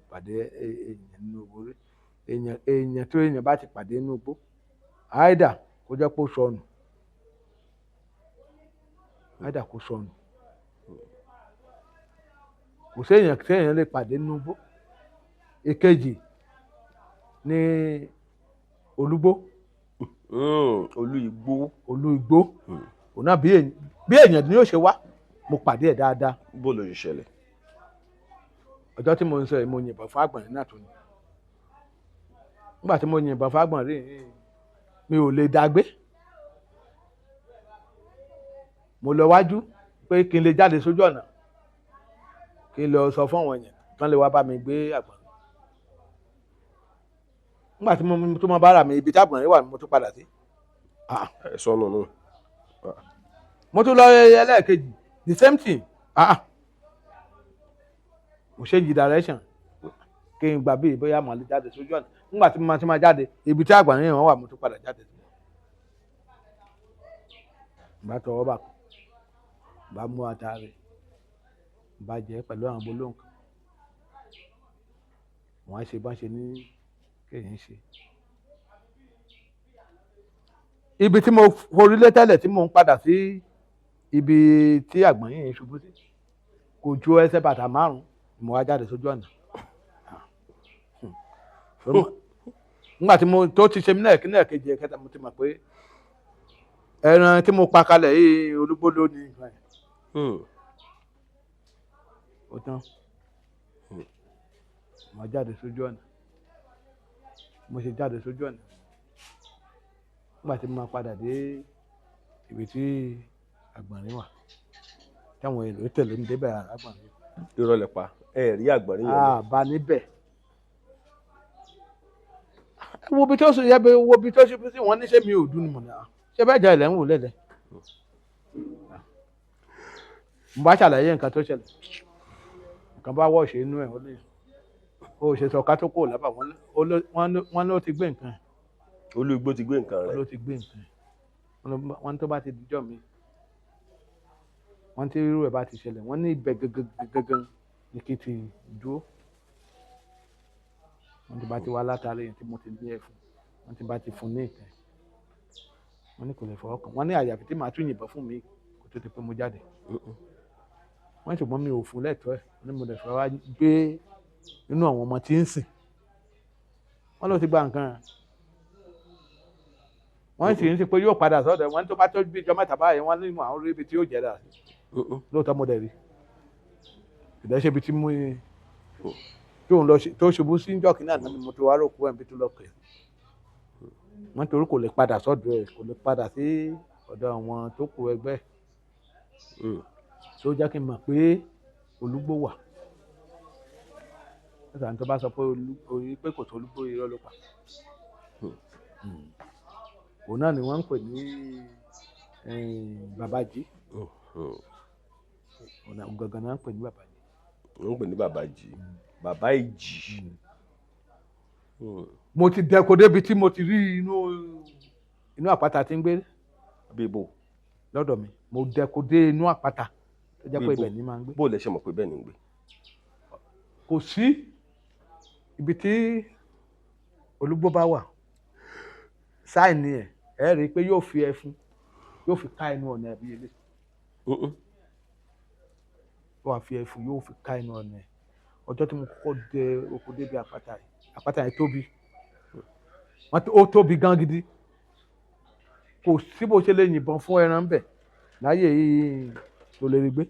pàdé èèyàn nínú gbórí èèyàn tó èèyàn bá ti pàdé nínú gbó àìdá kó jẹ́ pé ó sọnù kò séèyàn téèyàn lè pàdé nínú gbó. èkejì ní olúgbó. olú igbó òun náà bí èèyàn ni yóò ṣe wá mo pàdé ẹ̀ dáadáa. bó ló ṣe ṣẹlẹ̀. ọjọ́ tí mo ń sọ yìí mo yìnbọn fún àgbọ̀nrín náà tó ní. nígbà tí mo yìnbọn fún àgbọ̀nrín mi ò lè dágbé. mo lọ wájú pé kí n lè jáde sójú ọ̀nà kí n lọ sọ fún àwọn èèyàn kí wọ́n lè wá bá mi gbé àgbọ̀nrín. nígbà tí mo bá ra mi ibi tí àgbọ̀nrín wà ni mo tún padà sí ẹ sọnù nù. mo tún lọ ẹlẹ́ẹ̀kejì the same thing mo change direction kí n gbà bíi bóyá màá lè jáde sójú ọ̀nà nígbà tí mo ti máa jáde ibi tí àgbà yẹn wà mo tún padà jáde sí bá tọwọ́ bà kú bá mú àtàrí bá jẹ́ pẹ̀lú àwọn gbólóhùn kan wọ́n á ṣe bá ṣe ní kéèyàn ṣe. ibi tí mo forí lé tẹ́lẹ̀ tí mo ń padà sí ibi tí àgbọ̀n yìí ṣubú sí kò ju ẹsẹ̀ bàtà 5 mo wá jáde sójú ọ̀nà. nígbà tí mo tó ti ṣe mí náà kejì ẹ̀kẹta mo ti mọ̀ pé ẹran tí mo pa kalẹ̀ yìí olúgbó ló ní ìgbà yẹn. ó tán mo jáde sójú ọ̀nà mo ṣe jáde sójú ọ̀nà nígbà tí mo máa padà dé ibi tí àgbọ̀nrín wà táwọn èrò tẹ̀lé mi débẹ̀ àgbọ̀nrín. irọ́ lẹ pa ẹ rí àgbọ̀nrín yẹn. bá níbẹ̀ wo bí tó ṣe yẹ wo bí tó ṣe fi sí wọn níṣẹ́ mi ò dún ní mọ̀ náà ṣé bẹ́ẹ̀ jẹ́ ilẹ̀ ń wò lẹ́lẹ̀. mo bá ṣàlàyé nǹkan tó ṣẹlẹ̀ nǹkan bá wọ̀ ṣe inú ẹ̀ ó ṣe sọ ká tó kò lábà wọ́n ló ti gbé nǹkan. olúgbó ti gbé nǹkan rẹ̀. ló ti gbé nǹkan wọ́n tó bá ti dijọ́ mi wọ́n tí irú ẹ̀ bá ti ṣẹlẹ̀ wọ́n ní ibẹ̀ gangan ní kí ti dúró wọ́n ti bá ti wá látàrí yẹn tí mo ti ní ẹ̀ fún wọ́n ti bá ti fún ní ìtẹ́ wọ́n ní kò lè fọwọ́ kàn wọ́n ní àyàfi tí màá tún yìnbọn fún mi kó tó ti pé mo jáde wọ́n ṣùgbọ́n mi ò fún lẹ́tọ̀ọ́ ẹ̀ wọ́n ní mo lè fẹ́ wá gbé inú àwọn ọmọ tí ń sìn wọ́n ló ti gba nǹkan rẹ̀ wọ́n sì ń sọ pé yóò padà sọ́dọ̀ wọ́n tó bá tó bí ìjọ mẹ́ta báyìí wọ́n ní àwọn orí ibi tí yóò jẹ́ dà sí lóòótọ́ mo dẹ̀ rí ìdẹ́sẹ̀ ibi tí mo tó ṣubú sí ìjọ kìíní àná ni mo ti wá rò kú ẹ̀ bí tó lọ pẹ̀ wọ́n torí kò lè padà sọ́dọ̀ ẹ̀ kò lè padà sí ọ̀dọ̀ àwọn tó kù ẹgbẹ́ tó jẹ́ kí n mọ̀ pé olúgbó wà nígbà tó bá sọ pé orí pé kò tó olúgbó irọ́ ló pa òun náà ni wọ́n ń pè ní babaji òun gangan náà ń pè ní babaji. wọ́n ń pè ní babaji bàbá ìjì. mo ti dẹko débi tí mo ti rí inú àpáta tí ń gbé. bíbò. lọ́dọ̀ mi mo dẹko dé inú àpáta tó jẹ́ pé ibẹ̀ ni máa ń gbé. bó lẹ ṣe mọ̀ pé bẹ́ẹ̀ ni ń gbé. kò sí ibi tí olúgbó bá wà sáìnì ẹ rí i pé yóò fi ẹfun yóò fi ká inú ọ̀nà ẹ̀bí ilé yóò wá fi ẹfun yóò fi ká inú ọ̀nà ẹ̀ ọjọ́ tí mo kọ́kọ́ dé oko débi àpáta yẹn tóbi ó tóbi gan gidi kò sí bó ṣe lè yìnbọn fún ẹran bẹ̀ láyé yìí tó lè rí gbé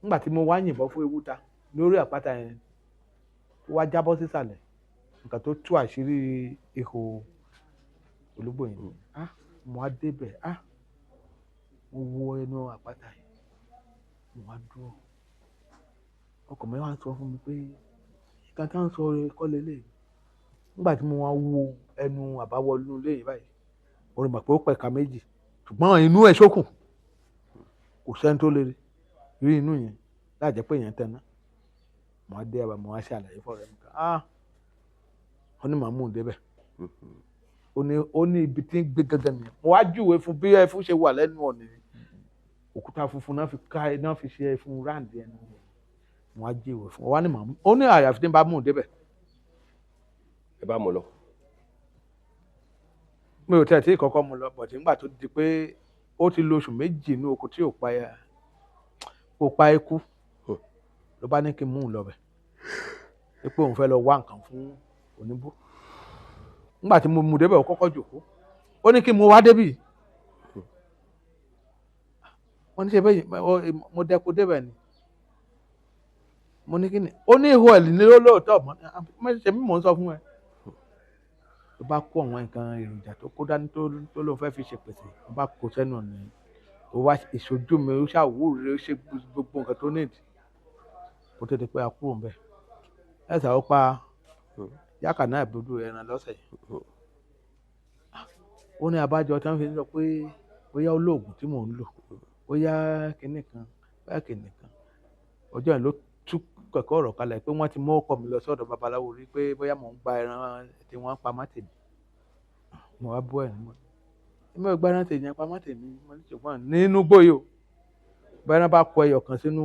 nígbà tí mo wá yìnbọn fún ewúta lórí àpáta yẹn tó wá jábọ́ sísàlẹ̀ nǹkan tó tú àṣírí ihò olúgbò yẹn mo wá débẹ̀ mo wo ẹnu àpáta yìí mo wá dúró ọkọ mi wá sọ fún mi pé nǹkan tá à ń sọ kọ́ lélẹ̀ nígbà tí mo wá wo ẹnu àbáwọlú ilé yìí báyìí mo rí mọ̀ pé ó pẹ̀ka méjì ṣùgbọ́n inú ẹ̀ ṣókùn kò sẹ́ni tó lè rí inú yẹn láì jẹ́ pé yẹn tẹ̀ná mo wá dé àbá mo wá ṣe àlàyé fọ́ọ̀rẹ́ mi kan ó ní màmú débẹ̀ ó ní ibi tí ń gbé gẹ́gẹ́ nìyẹn mo wá júwe fún bí ẹfun ṣe wà lẹ́nu ọ̀nà òkúta funfun náà fi ká náà fi ṣe ẹfun ráǹdì ẹnu mo wá júwe fún ọ wá ní màmú ó ní àyàfi tí ń bá mú débẹ̀. ẹ bá mú lọ. mi ò tẹ̀ tí kọ́kọ́ mu lọ bọ̀dé nígbà tó di pé ó ti lo oṣù méjì ní oko tí ò pa eku ló bá ní kí n mú un lọ bẹ̀ pé òun fẹ́ lọ wá nǹkan fún oníbó nígbà tí mo mú débẹ̀ ó kọ́kọ́ jòkó ó ní kí n mú wá débì wọ́n ní ṣe bẹ́ẹ̀ mo dẹ́ko débẹ̀ ni mo ní kí ni ó ní ihò ẹ̀lì ní lóòótọ́ ṣe mí mò ń sọ fún ẹ tó bá kó àwọn nǹkan èròjà tó kó dání tó lóun fẹ́ fi ṣe pèsè tó bá kó sẹ́nu ọ̀nà yẹn ó wá ìṣojú mi ó ṣàwúrò ó ṣe gbogbo nǹkan tó nídìí kó tó di pé a kúrò ń bẹ̀ ẹ̀ sà ó pa yákà náà gbogbo ẹran lọ́sẹ̀ yìí ó ní abájọ tí wọ́n fi ń sọ pé bóyá olóògùn tí mò ń lò bóyá kinní kan bóyá kinní kan ọjọ́ yẹn ló tú kẹ̀kọ́ ọ̀rọ̀ kalẹ̀ pé wọ́n ti mú ọkọ mi lọ sọ́dọ̀ babaláwo rí pé bóyá mò ń gba ẹran tí wọ́n pa má tèmi mo wá bọ́ ẹ̀ ní mọ́ ẹ̀mí ò gba ẹran tèmi pa má tèmi mo ní ṣùgbọ́n nínú gbòòyò bóyá ẹran bá kọ ẹyọ kan sínú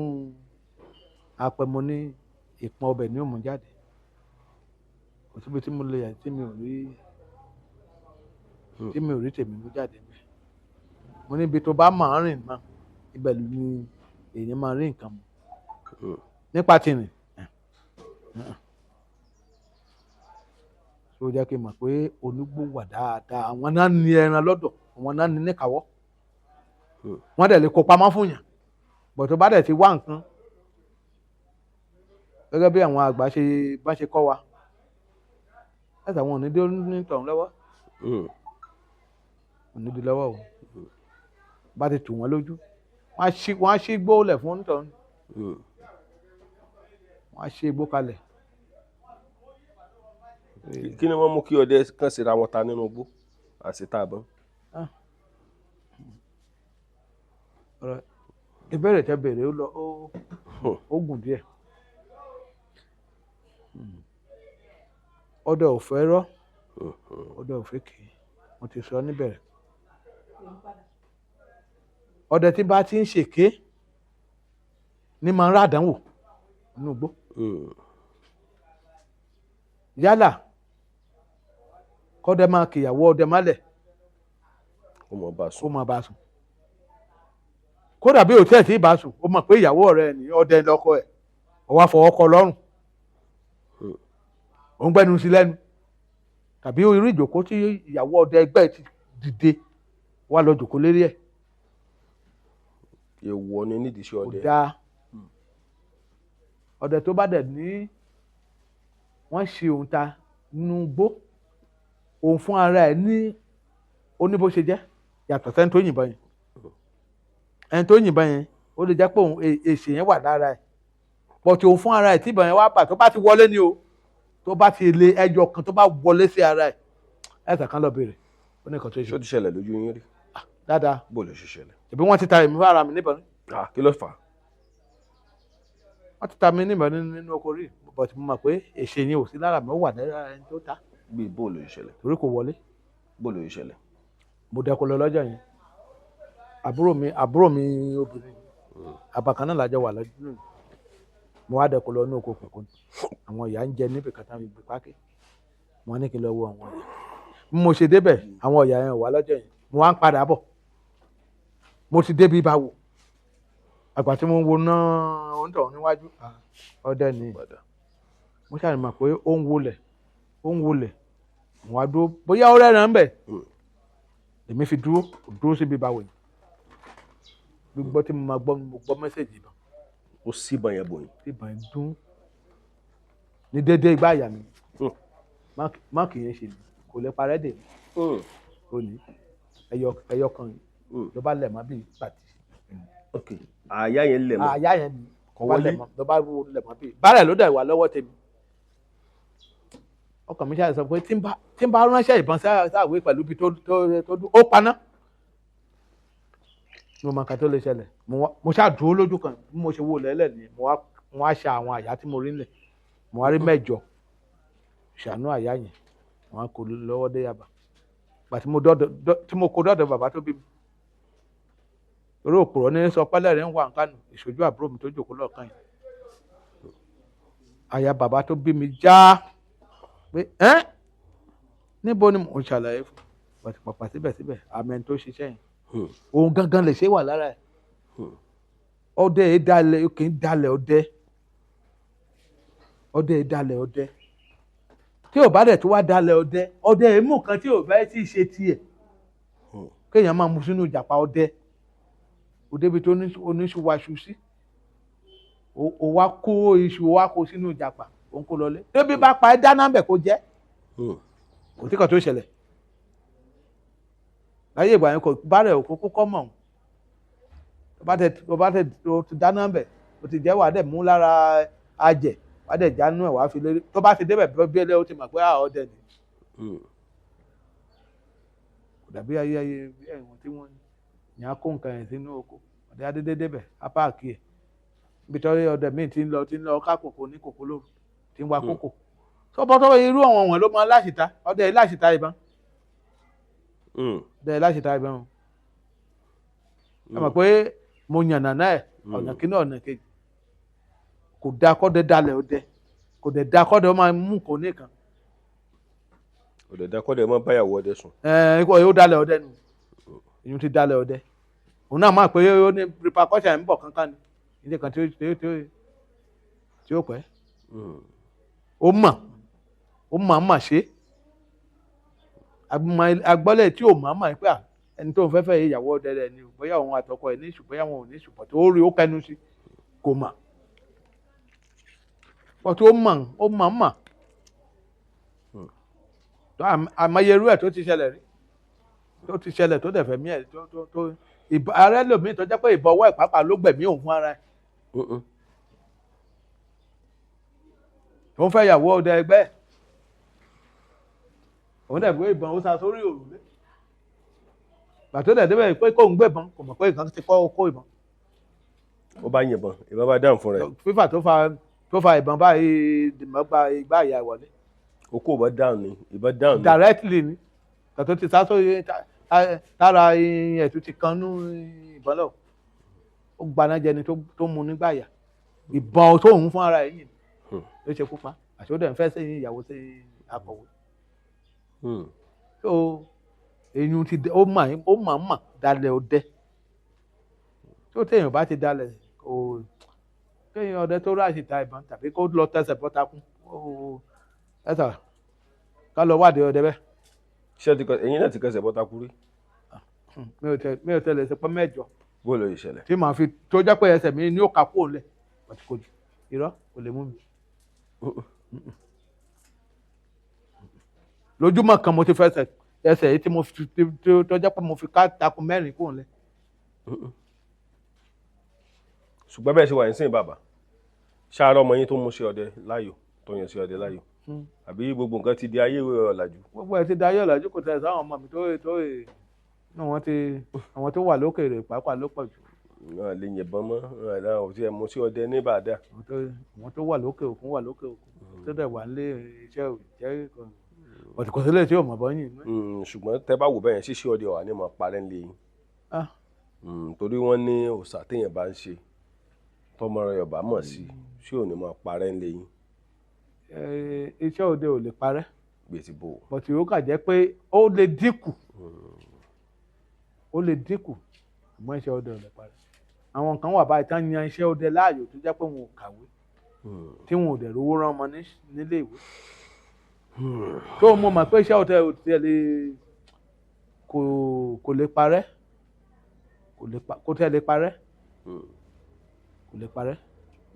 apẹ mo ní ìpọn ọbẹ̀ ní òmù jáde kò síbi tí mo lè yà tí mi ò rí tèmi mú jáde bẹ́ẹ̀ mo ní ibi tó bá máa rìn mọ́ ibẹ̀ ni èèyàn máa rí nǹkan mọ́ nípa tìrìn tó jẹ́ kí n mọ̀ pé onígbò wà dáadáa àwọn náà ní ẹran lọ́dọ̀ àwọn náà ní níkàwọ́ wọ́n dẹ̀ lè kó pamọ́ fún yàn bọ̀ tó bá dẹ̀ ti wá nǹkan gẹ́gẹ́ bí àwọn àgbà bá ṣe kọ́ wa ẹ̀sà wọn ò ní dé onítọ̀hún lọ́wọ́ ò ní dé lọ́wọ́ o bá ti tù wọ́n lójú wọ́n á ṣí gbólẹ̀ fún onítọ̀hún wọ́n á ṣe igbó kalẹ̀. kí ni wọ́n mú kí ọdẹ kan síra wọn ta nínú igbó àṣetà àbọ̀n. ìbéèrè tẹ́ béèrè ó gùn díẹ̀ ọdẹ ò fẹ́ rọ́ ọdẹ ò fẹ́ kì í mo ti sọ níbẹ̀rẹ̀ ọdẹ tí bá ti ń ṣèké ní máa ń rà àdánwò nínú igbó yálà kọ́dẹ máa kìyàwó ọdẹ málẹ̀ ó mọ̀ bá sùn kódà bí òtẹ́ẹ̀ tí ì bá sùn ó mọ̀ pé ìyàwó ọ̀rẹ́ ẹ̀ ní ọdẹ lọ́kọ ẹ̀ ó wá fọwọ́ kọ lọ́rùn ó ń gbẹ́nu sí lẹ́nu tàbí irú ìjòkó tí ìyàwó ọdẹ ẹgbẹ́ ti dìde wá lọ jòkó lérí ẹ̀. èèwọ̀ ni nídìí iṣẹ́ ọdẹ. kò dáa ọdẹ tó bá dẹ̀ ní wọ́n ṣe òun ta nínú igbó òun fún ara ẹ̀ ní oníbó ṣe jẹ́ yàtọ̀ sẹ́ni tó yìnbọn yẹn ẹni tó yìnbọn yẹn ó lè jẹ́ pé òun èsì yẹn wà lára ẹ̀ pọ̀tù òun fún ara ẹ̀ tí ìbọn yẹn wá bà tó bá ti wọlé ni o tó bá ti lé ẹyọ kan tó bá wọlé sí ara ẹ̀ ẹ̀sà kan lọ béèrè ó ní nǹkan tó ṣe. ṣó ti ṣẹlẹ̀ lójú yín rí. dáadáa bó ló ṣe ṣẹlẹ̀. ìbí wọ́n ti ta èmi fún ara mi níbọn. kí ló fà á. wọ́n ti ta mi níbọn nínú oko rí bọ̀tù mo mọ̀ pé èsì yẹn ò sí lára mi ó wà lára ẹni tó ta. bí bó ló ṣe ṣẹlẹ̀. torí kò wọlé. bó ló ṣe ṣẹlẹ̀. mo dẹkọ lọ lọ́jọ́ yẹn àbúrò mi obìnrin àbàkan náà lájọ wà lọ́jọ́ náà mo wá dẹkọ lọ ní oko kòkó àwọn ìyá ń jẹ níbi kan táwọn ìgbé pákí wọn ní kí n lọ wo àwọn ìyá bí mo ṣe débẹ̀ àwọn ìyá yẹn wà lọ́jọ́ yẹn mo wá ń padà bọ̀ mo ti débi báwo àgbà tí mo ń wo náà ó ń tọ̀ níwájú ọdẹ ni mo ṣàlùmọ̀ pé ó ń wọlẹ̀ mo wá dúró bóyá ó rẹ́ràn ń bẹ̀ èmi fi dúró síbi báwo yìí gbígbọ́ tí mo máa gbọ́ mo gbọ́ mẹ́sẹ̀jì ìbọn. ó síbọn yẹn bòyìn. ìbọn dún ní déédéé igbá àyà mi má kì í ṣe mi kò lè parẹ́ dè mí ó ní ẹyọ kan ló bá lẹ̀ mọ́ bíi pàtì. àyà yẹn lẹ̀ mọ́. àyà yẹn ni kò wọlé ló bá lẹ̀ mọ́ bíi bárẹ̀ ló dẹ̀ wà lọ́wọ́ tèmi. ọkàn mi ṣáà sọ pé tí n bá ránṣẹ́ ìbọn sáàwé pẹ̀lú ibi tó dún ó paná. mo mọ nǹkan tó lè ṣẹlẹ̀ mo ṣáà dúró lójú kan bí mo ṣe wò lẹ́lẹ̀ ni mo wá ṣa àwọn àyà tí mo rí nílẹ̀ mo wá rí 8 ṣàánú àyà yẹn mo wá kó lọ́wọ́ dé Yaba gbà tí mo kó dọ́dọ̀ bàbá tó bí mi orí òpùrọ̀ ní sọ pẹ́lẹ́ rẹ̀ ń wà nǹkan nù ìṣojú àbúrò mi tó jòkó lọ́ọ̀kan yìí àyà bàbá tó bí mi já pé níbo ni mo ṣàlàyé fún pàtìpàpà síbẹ̀síbẹ̀ àmì ẹni tó ṣiṣẹ́ yẹn òun gangan lè ṣe wà lára ẹ̀ ọdẹ yìí dalẹ̀ kì í dalẹ̀ ọdẹ yìí dalẹ̀ ọdẹ tí ò bá dẹ̀ tó wá dalẹ̀ ọdẹ yìí mú nǹkan tí ò bá tí ì ṣe tiẹ̀ kéèyàn máa mu sínú ìjàpá ọdẹ òdebi tó oníṣu waṣu sí ó wá kó iṣu ó wá kó sínú ìjàpá ó ń kó lọlé débi bá pa ẹ́ dáná bẹ̀ kó jẹ́ kò tí kan tó ṣẹlẹ̀ láyé ìgbà yẹn kò bá rẹ̀ òkú kọ́ mọ̀ ọ́n bá tẹ̀ tó dáná bẹ̀ ó ti jẹ́ wàá dẹ̀ mú lára ajẹ̀ wàá dẹ̀ jánu ẹ̀ wàá fi lérí tó bá ti débẹ̀ bí ẹlẹ́ ó ti mọ̀ pé ọdẹ ni kò dàbí ayé ẹ̀wọ̀n tí wọ́n yàn á kó nǹkan yẹn sínú oko ọ̀dẹ adédé débẹ̀ á páàkì ẹ̀ ibi tó ọdẹ míì ti ń lọ ká kòkó ní kòkó lóru ti ń wa kókò tọ́pọ́tọ́ irú àwọn wọn ló máa láṣìta ọdẹ yìí láṣìta ìbọn ọdẹ yìí láṣìta ìbọn o ẹ mọ̀ pé mo yànnà náà ẹ̀ ọ̀nà kíní ọ̀nà kejì kò dáa kọ́dẹ dalẹ̀ ọdẹ kò dẹ̀ dáa kọ́dẹ ó máa mú kò ní kan. kò dẹ̀ dáa kọ́dẹ máa báyàwó ọdẹ sùn. ó dalẹ̀ ọdẹ nù ìyún ti dalẹ̀ ọdẹ òun náà máa pé ó ní repercussion ń bọ̀ kankan ni ilé kan tí ó pẹ́ ó mà ṣe agbọ́lẹ̀ tí ò mà pé ẹni tó ń fẹ́ fẹ́ ìyàwó ọdẹ rẹ̀ ni bóyá òun àtọkọ ẹ̀ ní ìṣù bóyá wọn ò ní ìṣù pọ̀ tó rí ó kẹnu sí kò mà pọ̀ tó mà àmọye irú ẹ̀ tó ti ṣẹlẹ̀ tó dẹ̀ fẹ̀mí ẹ̀ tó ààrẹ lòmíì tó jẹ́ pé ìbọwọ́ ìpápá ló gbẹ̀mí òun fún ara ẹ̀ tó ń fẹ́ ìyàwó ọdẹ ẹgbẹ́ ẹ̀ òun dẹ̀ gbé ìbọn ó sá sórí òrùlé bàtó dẹ̀ débẹ̀ pé kóun gbébọn kò mọ̀ pé nǹkan ti kó ìbọn. ó bá yìnbọn ìbọn bá dáhùn fún rẹ̀. fífà tó fa ìbọn báyìí dìmọ́ gba igbá ìyá wọlé. ó kó ìbọn dáhùn ni ìbọn dáhùn ni. directly ni tàtó ti sá sórí tára ẹ̀tún ti kan nú ìbọn lọ ó gbaná jẹni tó mu nígbà yà ìbọn tó ń fún ara ẹ̀ yìí ló ṣe pupa àti ó dẹ̀ ń fẹ́ sẹ́yìn ìyàwó sí akọ̀wé. so eyín ti ó mà dalẹ̀ ọdẹ tó téèyàn bá ti dalẹ̀ kò téèyàn ọdẹ tó ráàsì ta ìbọn tàbí kó lọ tẹsẹ̀ bọ́ta kún ẹ̀sà ká lọ wádìí ọdẹ bẹ́ẹ̀. ṣé ẹ̀yin náà ti kẹsẹ̀ bọ́ta kú rí. mi ò tẹ̀lé ẹsẹ̀ pọ́ mẹ́jọ. bó ló ìṣẹ̀lẹ̀. tí màá fi tó jẹ́ pé ẹsẹ̀ mi ní ó kà kúrò lẹ̀ ọtí kò jù irọ́ kò lè mú mi. lójúmọ́ kan mo ti fẹsẹ̀ ẹsẹ̀ yìí tí mo fi tó jẹ́ pé mo fi ká takun mẹ́rin kúrò lẹ̀. ṣùgbọ́n bẹ́ẹ̀ ṣe wà ní sìn bàbá ṣáárọ̀ ọmọ yín tó mú sí ọdẹ láyò tó yàn sí ọdẹ láyò àbí gbogbo nǹkan ti di ayé ọ̀làjú. gbogbo ẹ̀ ti di ayé ọ̀làjú kò tẹ̀ sáwọn ọmọ mi àwọn tó wà lókèrè pàápàá ló pọ̀ jù. wọn lè yìnbọn mọ́ wọn ti ẹ̀ mú sí ọdẹ ní Ìbàdàn. àwọn tó wà lókè òkun tó dẹ̀ wà nílé iṣẹ́ òjẹ́ kò sílẹ̀ tí ò mọ̀ bọ́ yìí. ṣùgbọ́n tẹ́ bá wò bẹ́yẹn ṣíṣe ọdẹ ọ̀hà ni mo parẹ́ ńlẹ̀ yín. torí wọ́n ní òòṣà téèyàn bá ń ṣe tọmọ rẹ̀ ọ̀bá mọ̀ sí ṣé ò ní máa parẹ́ ńlẹ̀ yín. iṣẹ́ òde ò lè parẹ́. gbèsè bò. bọ̀tì ó kà jẹ́ pé ó lè dínkù àmọ́ iṣẹ́ òde ò lè parẹ́. àwọn kan wà báyìí tán yan iṣẹ́ òde láàyò tó jẹ́ pé wọn ò kàwé tí wọn ò dẹ̀ rówó rán ọmọ nílé ìwé. tó mo mọ̀ pé iṣẹ́ òde ò tẹ̀lé kò lè parẹ́ kò tẹ̀lé parẹ́ kò lè parẹ́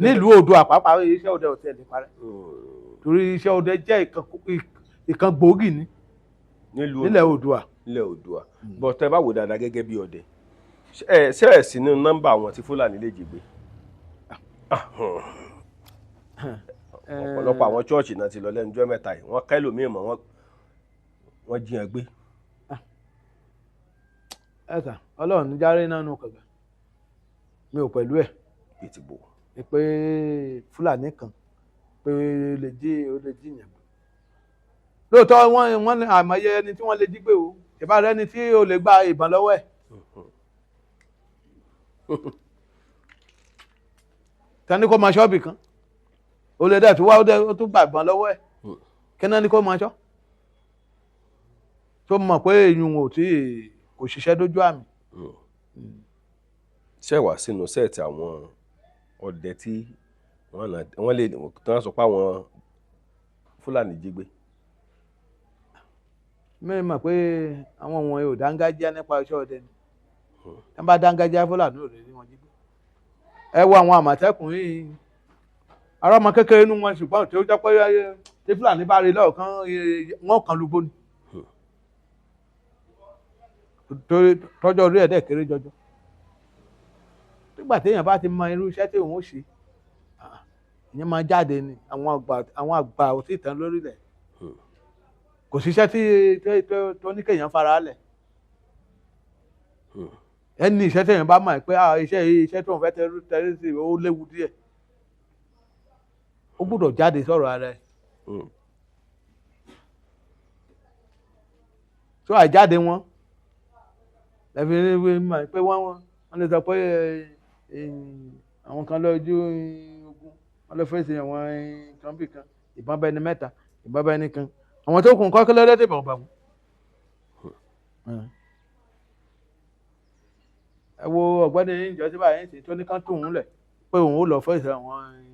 nílùú Oòduà pàápàá iṣẹ́ òde ò tẹ̀lé parẹ́ torí iṣẹ́ òde jẹ́ ìkan gbòógì ní nílẹ̀ Oòduà. bọ̀ tẹ́ bá wò dáadáa gẹ́gẹ́ bí ọdẹ ṣé ẹ̀ sí nínú nọ́mbà àwọn tí Fúlàní lè jí gbé. ọ̀pọ̀lọpọ̀ àwọn chọ́ọ̀chì náà ti lọ lẹ́nu ọjọ́ mẹ́ta yìí wọ́n kẹ́lòmíì mọ́ wọ́n jiyàn gbé. ẹ̀sà Ọlọ́run ní járe náà nù kàgbà mi ò pẹ̀lú ẹ̀ ìtìbò ni pé Fúlàní kan pé ó lè jíyàn gbé lóòótọ́ wọ́n ní àmọye ẹni tí wọ́n lè jí gbé o ìbá rẹ ni tí ó lè gba ìbọn lọ́wọ́ ẹ̀ tani kó máa ṣọ́ọ̀bì kan ó lè dẹ̀ tó wá ó tún gbà ìbọn lọ́wọ́ ẹ̀ kí náà ni kó máa ṣọ́ tó mọ̀ pé èyún ò tí kò ṣiṣẹ́ dójú àmì. ṣẹ́wàá sínú sẹ́ẹ̀tì àwọn ọdẹ tí wọ́n lè tán sọ pé àwọn Fúlàní jí gbé. mẹ́rin mọ̀ pé àwọn wọn ò dángájá nípa iṣẹ́ ọdẹ ni wọ́n bá dángájá Fúlàní ò lè rí wọn jí gbé. ẹ wo àwọn Àmọ̀tẹ́kùn yìí ará ọmọ kékeré nínú wọn ṣùgbọ́n tí ó jẹ́ pé tí Fúlàní bá rí lọ́ọ̀kan wọ́n kàn lùgbò ni tọ́jọ́ orí ẹ̀dẹ̀ kéré jọjọ. nígbà téèyàn bá ti mọ irú iṣẹ́ tí òun ó ṣe ìyẹn máa jáde ni àwọn àgbà ò tí ì tán lórílẹ̀ kò síṣẹ́ tó ní kéèyàn fara lẹ̀ ẹni iṣẹ́ tẹ̀yìn bá mọ̀ pé iṣẹ́ tó ń fẹ́ tẹ́rí sí ó léwu díẹ̀ ó gbọ́dọ̀ jáde sọ̀rọ̀ ara ẹ̀ tó àìjáde wọn lẹ́fi mọ̀ pé wọ́n lè sọ pé àwọn kan lọ́jú ogun wọ́n lọ fèsì àwọn kan bì kan ìbọn bẹ́ẹ̀ ni mẹ́ta ìbọn bẹ́ẹ̀ ni kan àwọn tó kù kọ́ kí lọ́dẹ́ tìbọn bàbú. ẹ wo ọ̀gbẹ́ni ìjọsìn báyìí ṣe tó ní kán tún un lẹ̀ pé òun ó lọ fèsì àwọn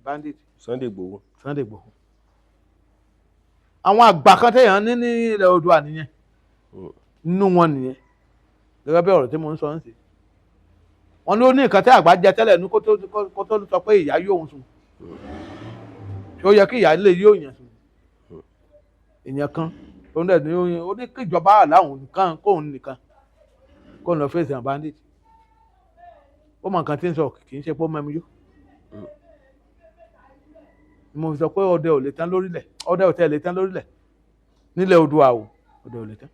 bandit. Sunday Igboho. Sunday Igboho. àwọn àgbà kan téèyàn ní ní ilẹ̀ Oòduà nìyẹn nínú wọn nìyẹn gẹ́gẹ́ bí ọ̀rọ̀ tí mo ń sọ ń sè wọn ló ní nǹkan tí àgbà jẹ tẹ́lẹ̀ ní kó tó sọ pé ìyá yóò sùn tí ó yẹ kí ìyá lè yóò yàn sùn èèyàn kan tó ń dẹ̀ ní ó ní kí ìjọba àláhùn nìkan kóun nìkan kóun lọ fèsì àwọn bandit ó mọ nǹkan tí ń sọ kì í ṣe pé ó mẹ́mu yó mo sọ pé ọdẹ ò lè tán lórílẹ̀ ọdẹ ò tẹ́ lè tán lórílẹ̀ nílẹ̀ Oòduà o ọdẹ ò lè tán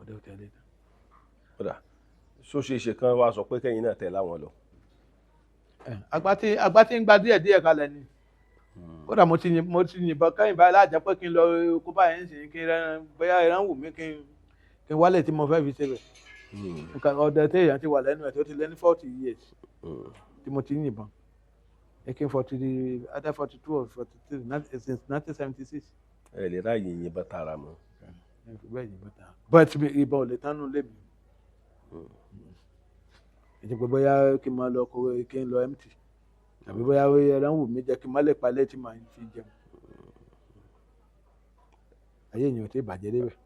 ọdẹ ò tẹ́ lè tán. kódà sóṣèṣe kan wá sọ pé kẹ́yìn náà tẹ̀ láwọn lọ. àgbà tí ń gba díẹ̀ kalẹ̀ ni kódà mo ti yìnbọn kẹ́yìn báyìí láàjẹ́ pé kí n lọ kó báyìí ń sìn kí n bóyá ẹran wù mí kí n wálé tí mo fẹ́ fi ṣe bẹ̀. ọdẹ téèyàn ti wà lẹ́nu ẹ̀ tó ti lé ní 40 years tí mo ti yìnbọn AK-40 either 42 or 43 since 1976. ẹ lè ráàyè yìnbọn tààrà mọ́. but ìbọn ò lè tánú lé mi. ètò pé bóyá kí n máa lọ kí n lọ empty tàbí bóyá ẹran wù mí jẹ kí n má lè palẹ̀ tí màá fi jẹun. ayé èèyàn ò tí ì bàjẹ́ débẹ̀.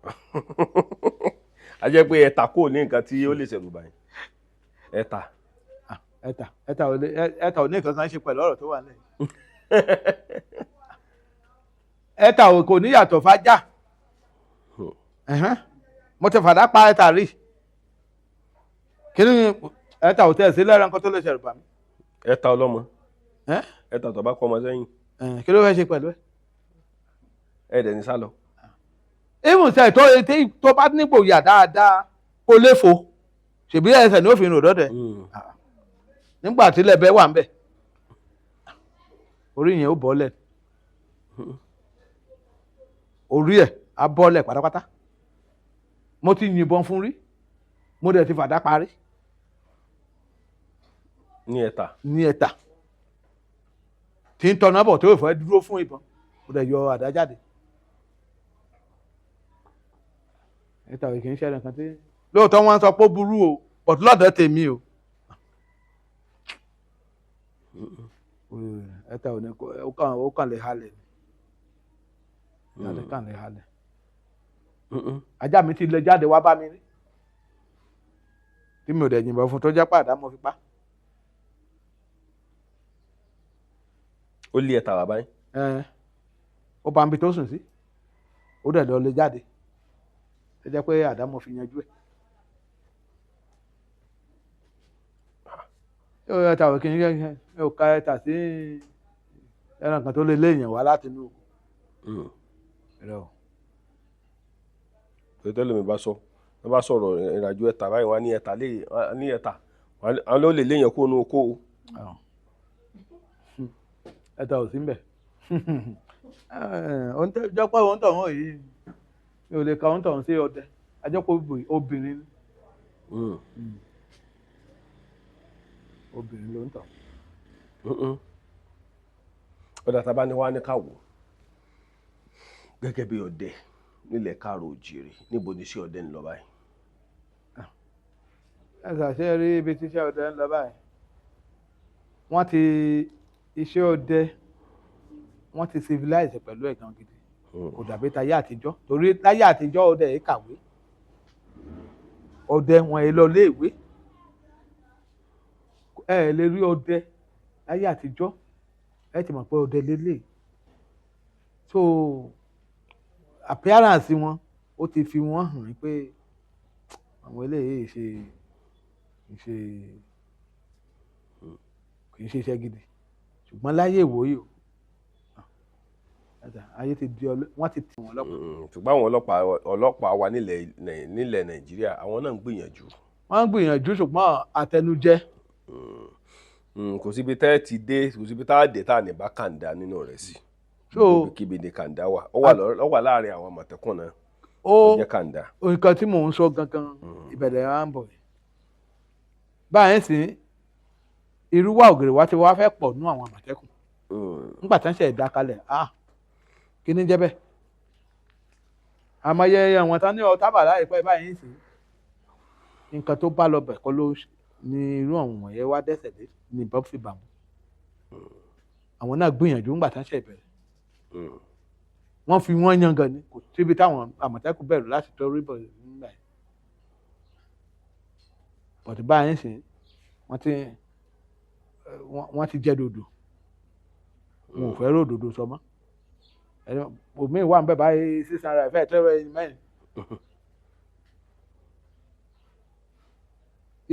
a jẹ́ pé ẹ̀ta kò ní nǹkan tí ó lè ṣẹ̀rù báyìí. ẹ̀ta ò ní nǹkan kan ṣe pẹ̀lú ọ̀rọ̀ tó wà lẹ́yìn. ẹ̀ta kò ní yàtọ̀ fájà. mo ti fàdá pa ẹ̀ta rí. kí ni ẹ̀ta ò tẹ̀ sí lẹ́ràn kan tó lè ṣẹ̀rù bà mí. ẹ̀ta ọlọ́mọ. ẹ̀ta tó bá kọ́ ọmọ sẹ́yìn. kí ló fẹ́ ṣe pẹ̀lú ẹ̀. ẹ̀dẹ̀ ní sálọ. ìmùsẹ̀ tó bá nípò yà dáadáa kó léfo ṣèbí ẹsẹ̀ ní òfin òdọ́dẹ nígbà tí lẹ́bẹ̀ wà ń bẹ̀ orí yẹn ó bọ́lẹ̀ orí ẹ̀ á bọ́lẹ̀ pátápátá mo ti yìnbọn fún rí mo dẹ̀ ti fàdá parí ní ẹ̀ta tí ń tọ́nà bọ̀ tó ìfọ́ dúró fún ìbọn mo dẹ̀ yọ àdá jáde ẹ̀ta ò kì í ṣẹlẹ̀ kan tí lóòótọ́ wọ́n sọ pé ó burú o but lọ́dọ̀ tèmi o ẹ̀ta ò ní ó kàn lè halẹ̀ ni kàn lè halẹ̀ ajá mi ti lè jáde wá bá mi rí tí mi ò dẹ̀ yìnbọn fún tó jẹ́ pàdá mo fi pa. ó lé ẹ̀ta wá báyìí. ó bá ń bi tó sùn sí ó dẹ̀ lọ lè jáde tó jẹ́ pé àdá mo fi yanjú ẹ̀. yóò ẹ̀ta ò kì í yóò ka ẹ̀ta sí ẹran kan tó lè léèyàn wá láti inú. tẹ́lẹ̀ mi bá sọ̀rọ̀ ìrìnàjò ẹ̀ta báyìí wọ́n ní ẹ̀ta àwọn ló lè léèyàn kó inú oko o. ẹ̀ta ò sí mbẹ̀ jọ́pọ̀ òun tọ̀hún yìí mi ò lè ka òun tọ̀hún sí ọdẹ ajọ́pọ̀ obìnrin ni. obìnrin ló ń tọ̀. ọ̀dà tá a bá ní wá ní káwọ́ gẹ́gẹ́ bí ọdẹ nílẹ̀ káàrọ̀ òjìrì níbo ni iṣẹ́ ọdẹ ń lọ báyìí. ẹ ṣàṣẹ rí ibi tí iṣẹ́ ọdẹ ń lọ báyìí wọ́n ti iṣẹ́ ọdẹ wọ́n ti civilize pẹ̀lú ẹ̀gàn gidi kò dàbí táyé àtijọ́ torí láyé àtijọ́ ọdẹ yìí kàwé ọdẹ wọn yìí lọ léèwé ẹ lè rí ọdẹ láyé àtijọ́ ẹ ti mọ̀ pé ọdẹ lélẹ̀ so appearance wọn ó ti fi wọ́n hàn pé àwọn eléyìí kì í ṣe iṣẹ́ gidi ṣùgbọ́n láyé ìwòye o ayé ti di wọ́n ti tì wọ́n lọ́pàá. ṣùgbọ́n àwọn ọlọ́pàá wa nílẹ̀ Nàìjíríà àwọn náà ń gbìyànjú. wọ́n ń gbìyànjú ṣùgbọ́n àtẹnujẹ. kò síbi tẹ́ ti dé kò síbi tá a dé tá a ní bá kàńdá nínú rẹ̀ sí. kíbi ni kàńdá wà ó wà láàrin àwọn Àmọ̀tẹ́kùn náà ó jẹ́ kàńdá. nǹkan tí mò ń sọ gangan ìbẹ̀rẹ̀ wa ń bọ̀ báyìí sí irúwà ògèrè wa ti wá fẹ́ pọ̀ nú àwọn Àmọ̀tẹ́kùn nígbà tí wọ́n ṣe ìdákalẹ̀ kí ni jẹ́ bẹ́ẹ̀ àmọye àwọn tán ní tábà láìpẹ́ báyìí sí nǹkan tó bá lọ bẹ̀ kọ́ ló ní irú àwọn wọ̀nyẹn wá dẹ́sẹ̀ dé ní ìbọn fi bà wọ́n àwọn náà gbìyànjú nígbà tí wọ́n ṣe ìbẹ̀rẹ̀ wọ́n fi wọ́n yangàn ní kò síbi táwọn Àmọ̀tẹ́kùn bẹ̀rù láti torí bọ̀ nígbà yẹn bọ̀dé báyìí sí wọ́n ti jẹ́ dòdò wọn ò fẹ́ rò dòdò sọ mọ́ omi wà ń bẹ̀ báyìí $600 fẹ́ẹ̀ tẹ́wọ́ mẹ́rin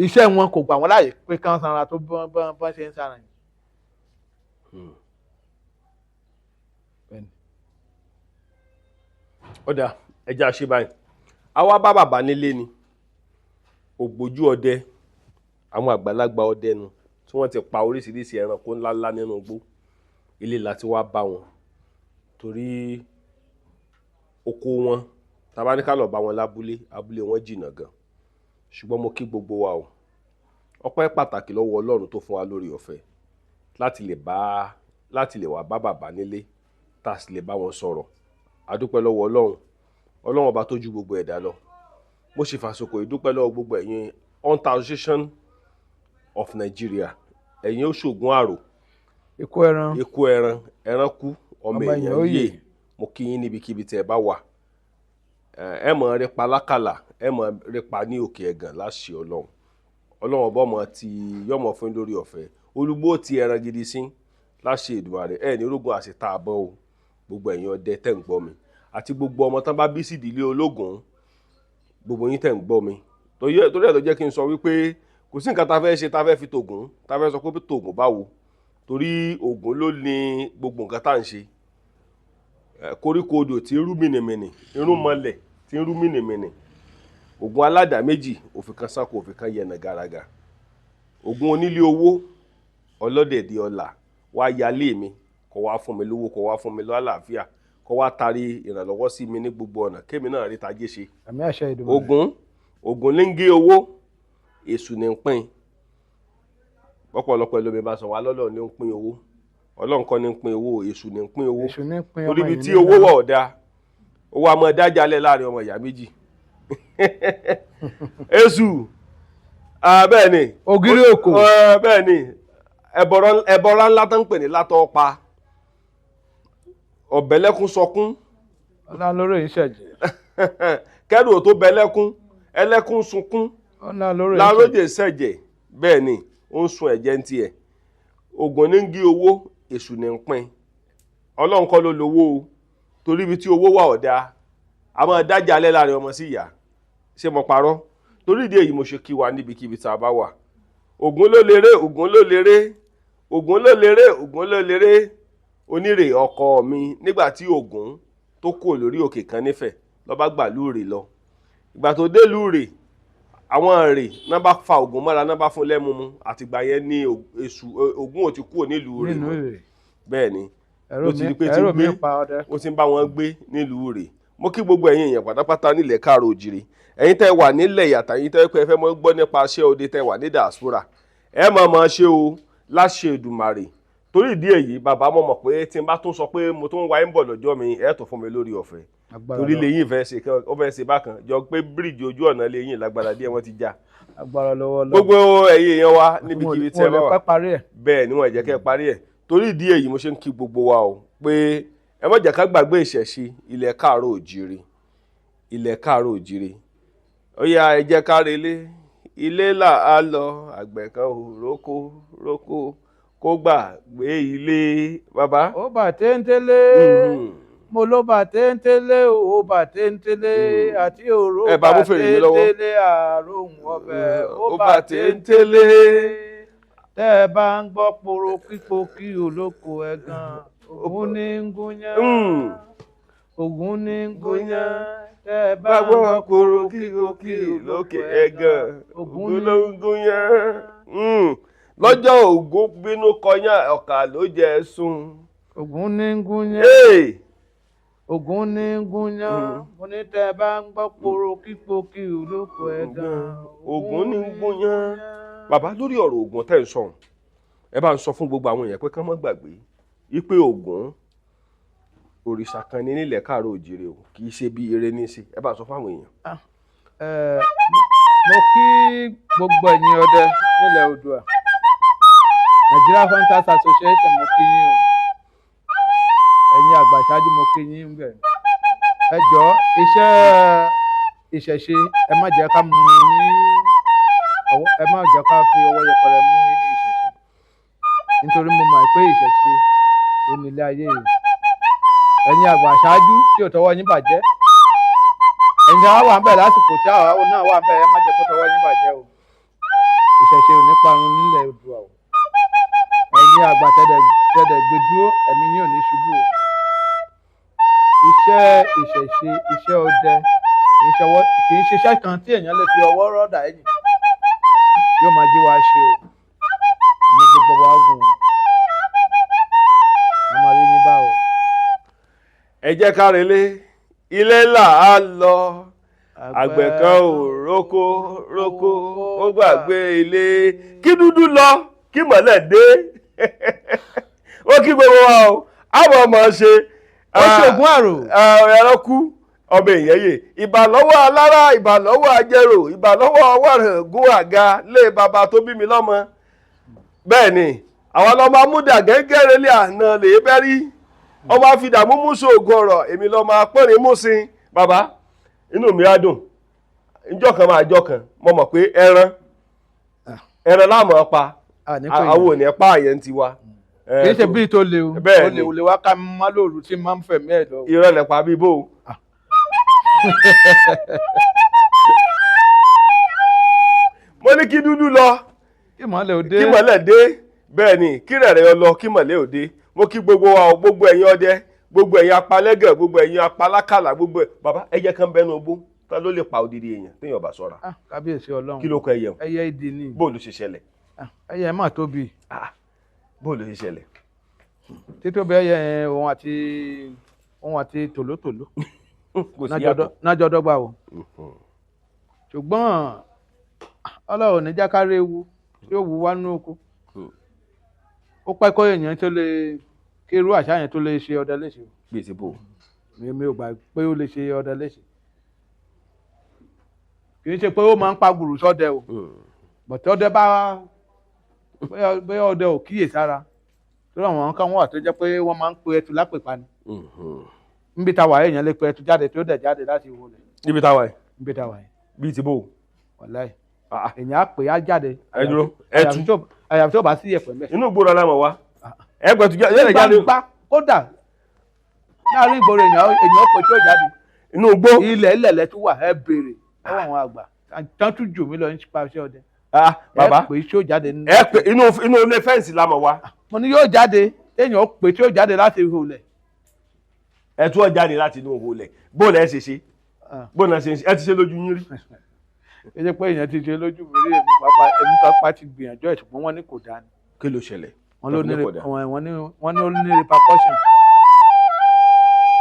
iṣẹ́ wọn kò gbà wọ́n láàyè pé kán sanra tó bọ́n ṣe ń sanra yìí. ọ̀dà ẹja ṣe báyìí àwa bá bàbá nílé ni ògbójú ọdẹ àwọn àgbàlagbà ọdẹ nu tí wọ́n ti pa oríṣiríṣi ẹranko ńláńlá nínú igbó ilé láti wá bá wọn torí oko wọn tàbá ní ká lọ bá wọn abúlé wọn jìnnà gan ṣùgbọ́n mo kí gbogbo wa o ọpẹ́ pàtàkì lọ́wọ́ Ọlọ́run tó fún wa lórí ọ̀fẹ́ láti lè wá bá bàbá nílé tá a sì lè bá wọn sọ̀rọ̀ adúpẹ́ lọ́wọ́ Ọlọ́run ọba tó ju gbogbo ẹ̀dá lọ mo sì fàsokò ìdúpẹ́ lọ́wọ́ gbogbo ẹ̀yin Hunter Association of Nigeria ẹ̀yin Òṣogùn àrò ikú ẹran kú ọmọ èèyàn yè mo kí yín níbikíbi tẹ́ ẹ bá wà ẹ mọ̀ rí pa lákàlà ẹ mọ̀ rí pa ní òkè ẹ̀gàn láṣẹ Ọlọ́run ọba ọmọ ti yọmọ fún lórí ọ̀fẹ́ olúgbó ti ẹran gidi sí láṣẹ Èdùmàrè ẹ ní orógun àṣetá àbọ̀ o gbogbo ẹ̀yin ọdẹ tẹ́ ń gbọ́ mi àti gbogbo ọmọ tán bá bí sí ìdílé ológun gbogbo yín tẹ́ ń gbọ́ mi torí ẹ̀ ló jẹ́ kí n sọ wípé kò sí nǹkan tá fẹ́ ṣe tá fẹ́ fi tògùn tá fẹ́ sọ pé tògùn báwo torí Ògún ló ní gbogbo nǹkan tá ń ṣe koríko odò tí ń rú mìnìmìnì irún mọ́lẹ̀ tí ń rú mìnìmìnì Ògún aládàá méjì òfin kan sáko òfin kan yẹnà gàràgà Ògún onílé owó ọlọ́dẹ̀dẹ̀ ọlà wá yálé mi kó wá fún mi lówó kó wá fún mi lálàáfíà kó wá tarí ìrànlọ́wọ́ sí mi ní gbogbo ọ̀nà kémi náà rí tajé ṣe. àmì àṣẹ Èdùmàrè. Ògún ní ń gé owó èṣù ní ń pín ọ̀pọ̀lọpọ̀ ẹlòmíín bá sọ wá lọ́lọ́ ní ń pín owó Ọlọ́run kọ́ ní ń pín owó èṣù ní ń pín owó torí ibi tí owó wà ọ̀dà owó àmọ́ dájálẹ̀ láàrin ọmọ ìyá méjì èṣù bẹ́ẹ̀ ni ògiri òkò bẹ́ẹ̀ ni ẹ̀bọ̀rọ̀ ńlá tó ń pè ní látọ̀ pa ọ̀bẹ̀lẹ́kún sọkún ọ̀nà lórí ìṣẹ̀jẹ̀ kẹ́rù tó bẹ̀lẹ́kún ẹlẹ́kún sunkún lárójè ṣẹ̀jẹ̀ bẹ́ẹ̀ ni ó ń sun ẹ̀jẹ̀ ń tiẹ̀ Ògún ní ń gé owó èṣù ní ń pín Ọlọ́run kọ́ ló lówó o torí ibi tí owó wà ọ̀dà a máa dájà alẹ́ láàrin ọmọ sí ìyá ṣé mo parọ́ torí ìdí èyí mo ṣe kí wa níbikíbi tá a bá wà Ògún ló lérè Ògún ló lérè Ògún ló lérè Ògún ló lérè onírè ọkọ mi nígbà tí Ògún tó kúrò lórí òkè kan nífẹ̀ẹ́ ló bá gbà lúre lọ ìgbà tó dé lúre àwọn rè náà bá fa Ògún mọ́ra náà bá fún lẹ́múmú àtìgbà yẹn ní èṣù Ògún ò ti kúrò nílùú rè mọ́ bẹ́ẹ̀ ni ló ti di pé ó ti ń bá wọn gbé nílùú rè mo kí gbogbo ẹ̀yin èèyàn pátápátá nílẹ̀ káàró òjìrì ẹ̀yin tẹ́ wà nílẹ̀ yàtà ẹ̀yin tẹ́ pé ẹ fẹ́ mọ́ gbọ́ nípa iṣẹ́ òde tẹ́ wà ní diaspora ẹ mọ̀ ṣe o láṣẹ Èdùmàrè torí ìdí èyí bàbá mọ̀ pé tí n bá tún sọ pé mo tún wáyé ń bọ̀ lọ́jọ́ mi ẹ̀ tó fún mi lórí ọ̀fẹ́ torí lẹ́yìn fẹ́ ṣe bákan jọ pé bíríìjì ojú ọ̀nà lẹ́yìn lágbára díẹ̀ wọ́n ti já gbogbo ẹ̀yin èèyàn wa níbikíbi tẹ́ bá wà bẹ́ẹ̀ ni wọ́n jẹ́ kẹ́ parí ẹ̀ torí ìdí èyí mo ṣe ń kí gbogbo wa o pé ẹ má jẹ́ ká gbàgbé ìṣẹ̀ṣe ilẹ̀ káàró òjìrì ó yá ẹ jẹ́ ká relé ilé là á lọ àgbẹ̀ kan ò rókó kó gbàgbé ilé bàbá. ó bà téńtélé mo ló bà téńtélé ó bà téńtélé àti òró bà téńtélé àròhùn ọbẹ̀ ó bà téńtélé tẹ́ ẹ bá ń gbọ́ poro pípo kí olóko ẹ̀gàn Ògún ní ń gúnyán. Mm. Ògún ní ń gúnyán. Tẹ́ ẹ bá bá ń gbọ́ gbọ́ korokíkorokí lókè ẹ̀gàn Ògún ló ń gúnyán. Lọ́jọ́ Ògún bínú kọyán ọ̀kà ló jẹ sùn. Ògún ní ń gúnyán. Hey! Ògún ní ń gúnyán. Mo ní tẹ́ ẹ bá ń gbọ́ korokíkorokí lókè ẹ̀gàn Ògún ní ń gúnyán. Bàbá lórí ọ̀rọ̀ Ògún tẹ́ ń sọ ẹ bá ń sọ fún gbogbo àwọn èèyàn pé kán má gbàgbé wípé Ògún òrìṣà kan ní nílẹ̀ káàárọ̀ òjìrè o kì í ṣe bí eré ní í ṣe ẹ bá ń sọ fún àwọn èèyàn. Mo kí gbogbo ẹ̀yin ọdẹ nílẹ̀ Oòduà. Nigeria Hunters Association mo kí yín o. Ẹ̀yin àgbà ṣáájú mo kí yín ń bẹ̀. Ẹ jọ̀ọ́ iṣẹ́ ìṣẹ̀ṣe ẹ má jẹ́ ká mú ní ọwọ́, ẹ má jẹ́ ká fi ọwọ́ yẹpẹrẹ mú ìṣẹ̀ṣe. Nítorí mo mọ̀ pé ìṣẹ̀ṣe ló ní ilé ayé yìí. Ẹ̀yin àgbà ṣáájú tí ò tọwọ́ yín bàjẹ́. Ẹ̀yin àwa wà ń bẹ̀ lásìkò tí àwa náà wà ń bẹ̀ ẹ má jẹ́ kó tọwọ́ yín bàjẹ́ o. Ìṣẹ̀ṣe ò ní parun nílẹ̀ Oòduà o. Ẹ̀yin àgbà tẹ́dẹ̀ gbé dúró ẹ̀mí yín ò ní ṣubú o. Iṣẹ́ ìṣẹ̀ṣe iṣẹ́ ọdẹ kì í ṣiṣẹ́ kan tí èèyàn lè fi ọwọ́ rọ́dà ẹ̀yìn. Yóò máa jí wa ṣe o. Ẹ̀mí gbogbo wa gùn o. A máa rí ní bá o. Ẹ jẹ́ ká relé ilé là á lọ àgbẹ̀ kan ò rókó ó gbàgbé ilé kí dúdú lọ kí mọ̀lẹ́ dé ó kí gbogbo wa o àwọn ọmọ ṣe Ó ṣògùn àrò. ẹ̀rọ kú ọbẹ̀ ìyẹ́yẹ ìbàlọ́wọ́ alára ìbàlọ́wọ́ ajẹ́rò ìbàlọ́wọ́ wàrẹ̀gún àga lé bàbá tó bí mi lọ́mọ bẹ́ẹ̀ ni àwọn ọmọ amúdà gẹ́gẹ́rẹ́ lé àná lè bẹ́rí ọmọ afidàmú múṣọ ògùn ọ̀rọ̀ èmi lọ́mọ apẹ́rin múṣin bàbá inú mi á dùn ìjọ kan máa jọ kan mo mọ̀ pé ẹran láàmú pa àwọn ò ní pa àyẹ̀ ń tiwa. Kì í ṣe bíi tó le o. Bẹ́ẹ̀ ni. O lè wá ká má lóru tí máa ń fẹ̀mí ẹ̀ lọ. Irọ́ lẹ̀ pa bí bò. Mo ní kí dúdú lọ Kí mọ̀lẹ́ òde. kí mọ̀lẹ́ dé bẹ́ẹ̀ ni kí rẹ̀rẹ̀ lọ kí mọ̀lẹ́ òde mo kí gbogbo wa o gbogbo ẹ̀yin ọdẹ gbogbo ẹ̀yin apalẹ́gẹ̀ gbogbo ẹ̀yin apalákàlà gbogbo ẹ̀ bàbá ẹyẹ kan bẹ́nu ogbó ta ló lè pa odidi èèyàn téèyàn bá ṣọ́ra. Kábíyèsí Ọlọ́run. Kí ló kọ ẹyẹ o Ẹyẹ ìdì ni. bó ló ṣe ṣẹlẹ̀. Ẹyẹ má tóbi. Bó ló ṣe ṣẹlẹ̀. Títóbi ẹyẹ yẹn òun àti tòlótòló. Kò sí yàtọ̀. Nájọ dọ́gba o. Ṣùgbọ́n Ọlọ́run ní jákàrẹ́ ewu tí ó wù wá nínú oko. Ó pẹ́ kọ́ èèyàn tó lè kí irú àṣà yẹn tó lè ṣe ọdẹ léṣe. Gbèsè bò. Mi ò gbà pé ó lè ṣe ọdẹ léṣe. Kì í ṣe pé ó máa ń pa gbùrù sọ́dẹ o. Bọ̀tẹ́ ọdẹ bóyá ọdẹ ò kíyè sára. Torí àwọn kan wà tó jẹ́ pé wọ́n máa ń pe ẹtu lápèpa ni. Níbi táwa èèyàn lè pe ẹtu jáde tó dẹ̀ jáde láti wọlé. Níbi táwa yìí. Níbi táwa yìí. Bíi ti bò. Wàláì. Èèyàn á pè á jáde. Ẹ dúró ẹtu. Àyàfi tó bá sí ẹ̀pẹ̀ mẹ́. Inú ìgboro la mọ̀ wá. Ẹgbẹ̀tù yẹ́lẹ̀ jáde. Gbangba kódà láàrin ìgboro èèyàn pè tí ó jáde. Inú igbó. Ilẹ̀ ilẹ̀lẹ̀ tún wà ẹ béèrè lọ́wọ́ àwọn àgbà. Tán tún jù mí lọ ní pa iṣẹ́ ọdẹ. Bàbá ẹ pè tí ó jáde nínú. ẹ pè inú ilé fẹ́ǹsì la mọ̀ wá. Mo ní yóò jáde èèyàn pè tí ó jáde láti ìhòòlẹ̀. Ẹ tún ọ jáde láti inú ìhòòlẹ̀ bóòlù ẹ ṣe ṣe bóòlù ẹ ṣe ṣe ẹ ti ṣe lójú yín rí. Ẹ jẹ́ pé èèyàn ti ṣe lójú mi rí èmi pápá ti gbìyànjú ẹ̀ ṣùgbọ́n wọ́n ní kò dáa ni. Kí ló ṣẹlẹ̀. Wọ́n ní ó ní repercussion.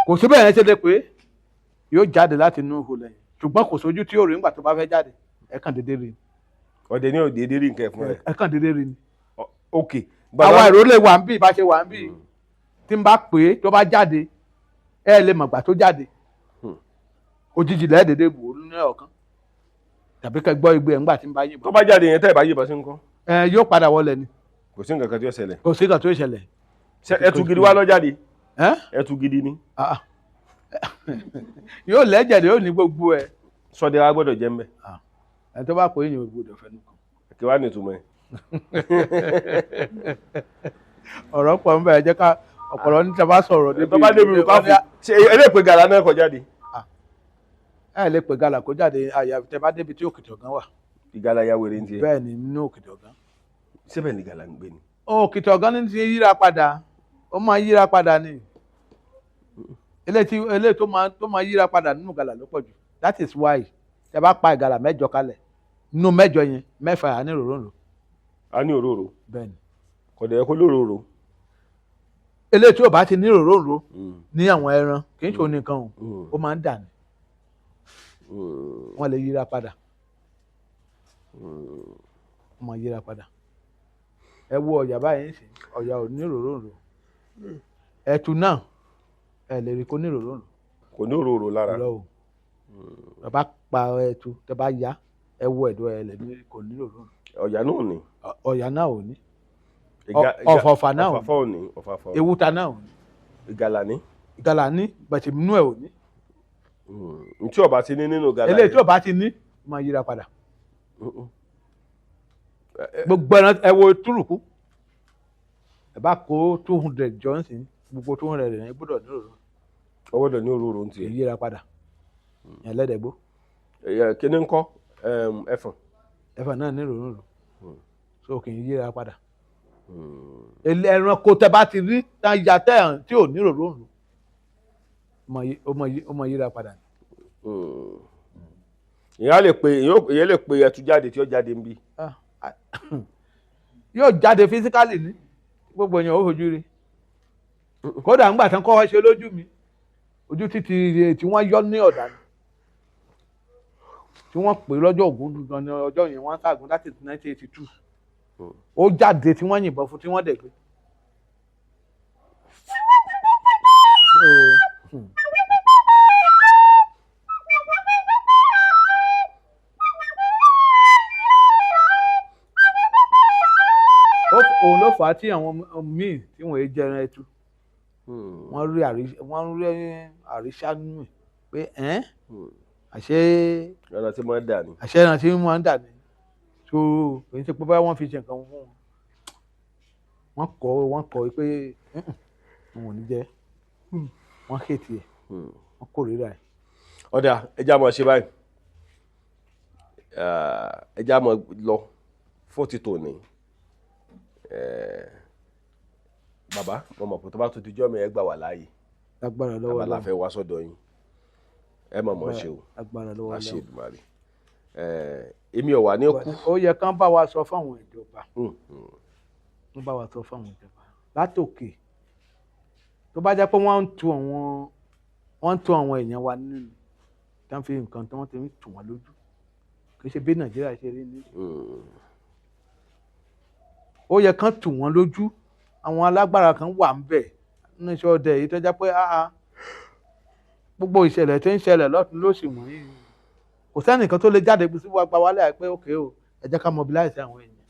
Kò sí bẹ́ẹ̀ yẹn ṣe lè pé yóò jáde láti inú ìhòòlẹ̀ ṣùgbọ́n kò sójú tí yóò rí nígbà tó bá fẹ́ jáde ẹ kàn déédéé rí ni. Ọdẹ ní òdèdè rí nǹkan ẹ̀fọn rẹ̀. Ẹ kàn déédéé rí ni. Ok. Àwa èrò lè wà ń bí ìbá ṣe wà ń bí tí n bá pè é tó bá jáde ẹ lè mọ̀gbà tó jáde òjijì lẹ́ẹ̀dẹ̀dẹ̀ wò ó ní ọ̀kan tàbí kẹ́ gbọ́ igbe ẹ̀ ńgbà tí n bá yìnbọn. Tó bá jáde yẹn tẹ́ ẹ̀ bá yìnbọn sí nǹkan. Yóò padà wọlé ni. Kò sí nǹkan kan tí ó ṣẹlẹ̀. Kò sí nǹkan tó ṣẹlẹ̀. Ẹtu gidi wá lọ jáde. Ẹtu gidi ni. Yóò lẹ́jẹ̀ yóò ní gbogbo ẹ̀. Sọdẹ wa gbọ́dọ̀ jẹ́ mbẹ́. Ẹ tó bá pè é yẹn gbọ́dọ̀ fẹ́ nìkan. Kí wàá nìtumọ̀ ẹ̀. Ọ̀rọ̀ pọ̀ ń bẹ̀ jẹ́ ká ọ̀pọ̀lọ́ ní tẹ́bá sọ̀rọ̀ débi. Tó bá débi olùkọ́ fún ṣe eléèpé gàlá náà kọ jáde. Ẹ lè pè gàlà kó jáde àyà tẹ́bá débi tí Òkìtì Ọ̀gán wà. Ìgàlà ya wèrè ń tiẹ̀. Bẹ́ẹ̀ ni nínú Òkìtì Ọ̀gán. Síbẹ̀ ni gàlà ń gbé ni. Òkìtì Ọ̀gán ní ti yíra padà ó máa yíra padà ni eléyìí tó máa yíra padà nínú ìgalà ló pọ̀ jù. That is why tẹ bá pa ìgalà 7 kalẹ̀ nínú 8 yẹn 4 á ní òróró. a ní òróró. Bẹ́ẹ̀ni. kò dẹ̀ kó lóróró. eléyìí tí ò bá ti ní òróró ní àwọn ẹran kì í ṣe oníkan o ó máa ń dà ní wọ́n lè yíra padà wọ́n máa yíra padà. ẹ wo ọ̀yà báyìí ń sìn ọ̀yà ò ní òróró ẹ̀tù náà ẹ lè rí kó ní òróró. kò ní òróró lára. ẹ bá pa ẹ̀tù tẹ bá yá ẹ wo ẹ̀dọ̀ ẹ lè ní kò ní òróró. ọ̀yà náà ò ní. ọ̀yà náà ò ní. ọ̀fọ̀fà náà ò ní. ewúta náà ò ní. ìgalà ní bẹ̀tì nínú ẹ̀ ò ní. tí ọba ti ní nínú ìgalà eléyìí tí ọba ti ní máa yíra padà. gbogbo ẹran ẹ wo túrùkù ẹ bá kó 200 johnson gbogbo 200 rẹ̀ gbọ́dọ̀ ní òróró. ó gbọ́dọ̀ ní òróró ní tiẹ̀. yíra padà yẹn lẹ́dẹ̀gbó. kíní ń kọ́ ẹ̀fọ̀n náà ní òróró so kì í yíra padà. ẹranko tẹ bá ti rí tá ya tẹ tí ò ní òróró ó mọ yíra padà. ìyẹn lè pe ẹtu jáde tí ó jáde ń bí. yóò jáde fisikálì ní gbogbo èèyàn ó fojú rí kódà ńgbà tán kọ́ ṣe lójú mi ojú títí tí wọ́n yọ ní ọ̀dà ni tí wọ́n pè lọ́jọ́ Ògún gan ni ọjọ́ yẹn wọ́n káàgùn láti 1982 ó jáde tí wọ́n yìnbọn fún tí wọ́n dẹ̀ gbé. òun ló fà á tí àwọn míì tí wọ́n jẹ ẹran ẹtu wọ́n rí àríṣà nínú pé àṣé ẹran tí wọ́n dà ní. àṣé ẹran tí wọ́n dà ní tó èyí tí pípẹ́ wọ́n fi ṣe nǹkan fún wọn wọ́n kọ́ pé wọn ò ní jẹ wọ́n kéètì ẹ̀ wọ́n kórìíra ẹ̀. ọ̀dà ẹja mọ̀ ṣe báyìí ẹja mọ̀ lọ fún títò ní. Bàbá mo mọ̀ pé tó bá tó ti jọ́ mi ẹ gbà wà láàyè agbára lọ́wọ́ bàbá la fẹ́ wá sọ́dọ̀ yín ẹ mọ̀ ṣe o agbára lọ́wọ́ ṣe Èdùmàrè èmi ò wà ní kú. ó yẹ kán bá wa sọ fáwọn ìjọba wọ́n bá wa sọ fáwọn ìjọba látòkè tó bá jẹ́ pé wọ́n ń tu àwọn èèyàn wa nínú tí wọ́n fi nǹkan tí wọ́n ti ń tù wọ́n lójú kì í ṣe bí Nàìjíríà ṣe rí ní. ó yẹ kán tù wọ́n lójú àwọn alágbára kan wà ń bẹ̀ nínú iṣẹ́ ọdẹ yìí tó jẹ́ pé gbogbo ìṣẹ̀lẹ̀ tó ń ṣẹlẹ̀ lọ́tún lósì wọ̀nyí kò sẹ́nìkan tó lè jáde sí wa gba wálé àìpé òkè o ẹ jẹ́ ká mobilize àwọn èèyàn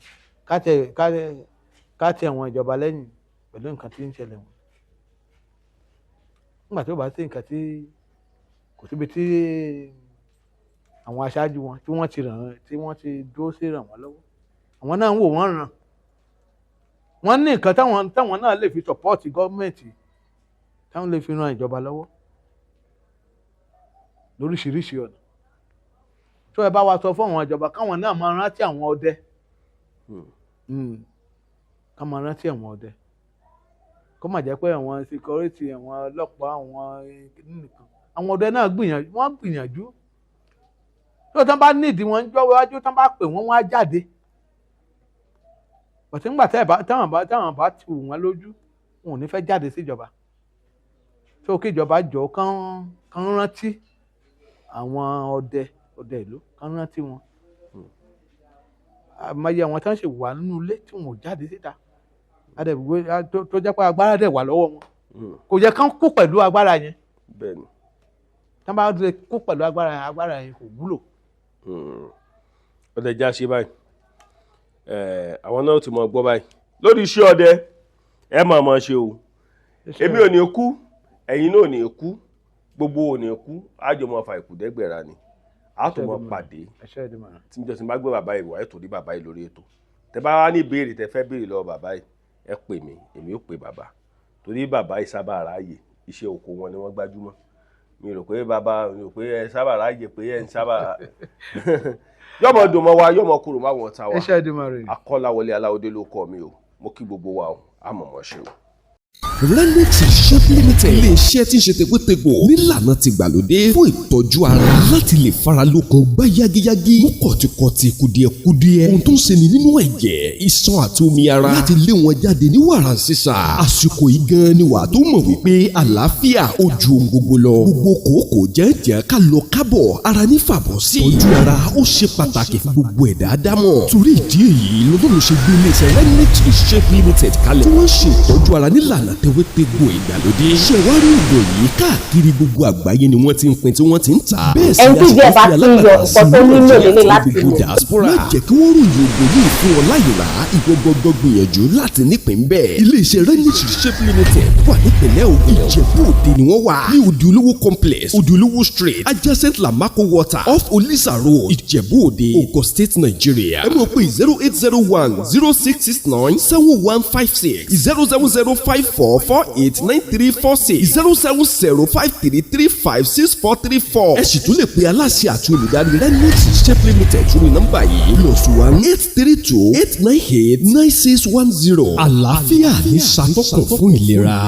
ká tẹ àwọn ìjọba lẹ́yìn pẹ̀lú nǹkan tí ń ṣẹlẹ̀ wọn. nígbà tó bá sí nǹkan tí kò síbi tí àwọn aṣáájú wọn tí wọ́n ti dúró sí ràn wọ́n lọ́wọ́ àwọn náà ń wò wọ́n ràn wọ́n ní nǹkan táwọn náà lè fi support gọ́ọ̀mẹ̀ntì táwọn lè fi ran ìjọba lọ́wọ́ lóríṣiríṣi ọ̀nà tó ẹ bá wa sọ fún àwọn ìjọba káwọn náà máa rántí àwọn ọdẹ ká máa rántí àwọn ọdẹ kó má jẹ́ pé àwọn security àwọn ọlọ́pàá àwọn nìkan àwọn ọdẹ náà gbìyànjú tó tán bá nídìí wọn jọ wájú tán bá pè wọ́n á jáde bọ̀tí ńgbà táwọn bá tù wọ́n lójú wọn ò ní fẹ́ jáde síjọba tó kí ìjọba jọ kán rántí àwọn ọdẹ ìlú kán rántí wọn àmọye àwọn tán ṣe wà nínú ilé tí wọn ò jáde síta tó jẹ́ pé agbára dẹ̀ wà lọ́wọ́ wọn kò yẹ kán kú pẹ̀lú agbára yẹn bẹ́ẹ̀ni tán bá kú pẹ̀lú agbára yẹn kò wúlò. ọdẹ já ṣe báyìí àwọn náà ti mọ̀ gbọ́ báyìí lórí iṣẹ́ ọdẹ ẹ máa ṣe o èmi ò ní kú ẹ̀yin náà ò ní kú gbogbo ò ní kú àjọ máa fa ìkùdẹ́gbẹ̀ra ni a tó mọ pàdé tí n jọ sí bá gbé bàbá yìí wá ẹ̀ tó rí bàbá yìí lórí ètò tẹ bá wá ní ìbéèrè tẹ fẹ́ béèrè lọ́wọ́ bàbá yìí ẹ pè mí èmi ò pè bàbá torí bàbá yìí sábà ráàyè iṣẹ́ oko wọn ni wọ́n gbájúmọ́ mi rò pé bàbá mi rò pé ẹ sábà ráàyè pé ẹ ń sábà yọmọ dùn mọ́ wa yọmọ kúrò má wọn ta wa Akọ́láwọlé Aláwọ̀dé ló kọ mi o mo kí gbogbo wa o àmọ̀mọ́ ṣe o. Renix Shop Limited ilé-iṣẹ́ tí ń ṣe tewétegbò nílànà tìgbàlódé fún ìtọ́jú ara láti lè fara lókun gbá yágíyágí mú kọ̀tìkọ̀tì kùdìẹ̀kudiẹ ohun tó ń ṣeni nínú ẹ̀jẹ̀ iṣan àti omi ara láti lé wọn jáde ní wàrà sísà. àsìkò yìí gan ni wàá tó mọ̀ wípé àlàáfíà ó ju ohun gbogbo lọ. gbogbo kòókò jẹ́ǹjẹ́ ká lọ kábọ̀ ara ní fàbọ̀ sí. tọ́jú ara ó ṣe pàtàkì fún gbogbo ẹ̀dá ádámọ̀. torí ìdí èyí lọ́dún ṣe gbé iléeṣẹ́ Renix Shop Limited kalẹ̀ tí wọ́n ṣe ìtọ́jú ara nílànà tewétegbò ìgbàlódé. ṣé wàá rí ìgò yìí káàkiri gbogbo àgbáyé ni wọ́n ti ń pín tí wọ́n ti ń tà. bẹ́ẹ̀ sì ẹni tí ìjẹ́ bá ti yọ nǹkan tó nílò lélẹ̀ láti lò. diaspora má jẹ́ kí wọ́n ròyìn ògùn yìí fún ọ láyò rà ìwọ gbọ́dọ̀ gbìyànjú láti nípìn bẹ́ẹ̀. iléeṣẹ́ Renix Shop Limited wà nípìnlẹ̀ Ògùn. Ìjẹ̀bú Òde ni wọ́n wà ní Òde Olówó complex Òde Olówó street adjacent Lamako water off Olisa road Ìjẹ̀bú Òde Ogun State Nigeria. ẹ mọ̀ pé 0801066971156 07054489346 07053356434. ẹ sì tún lè pe aláṣẹ àti olùdarí Renix Shop Limited lórí nọ́mbà yìí +1-832-898-9610. àlàáfíà ní ṣàtọ́kùn fún ìlera.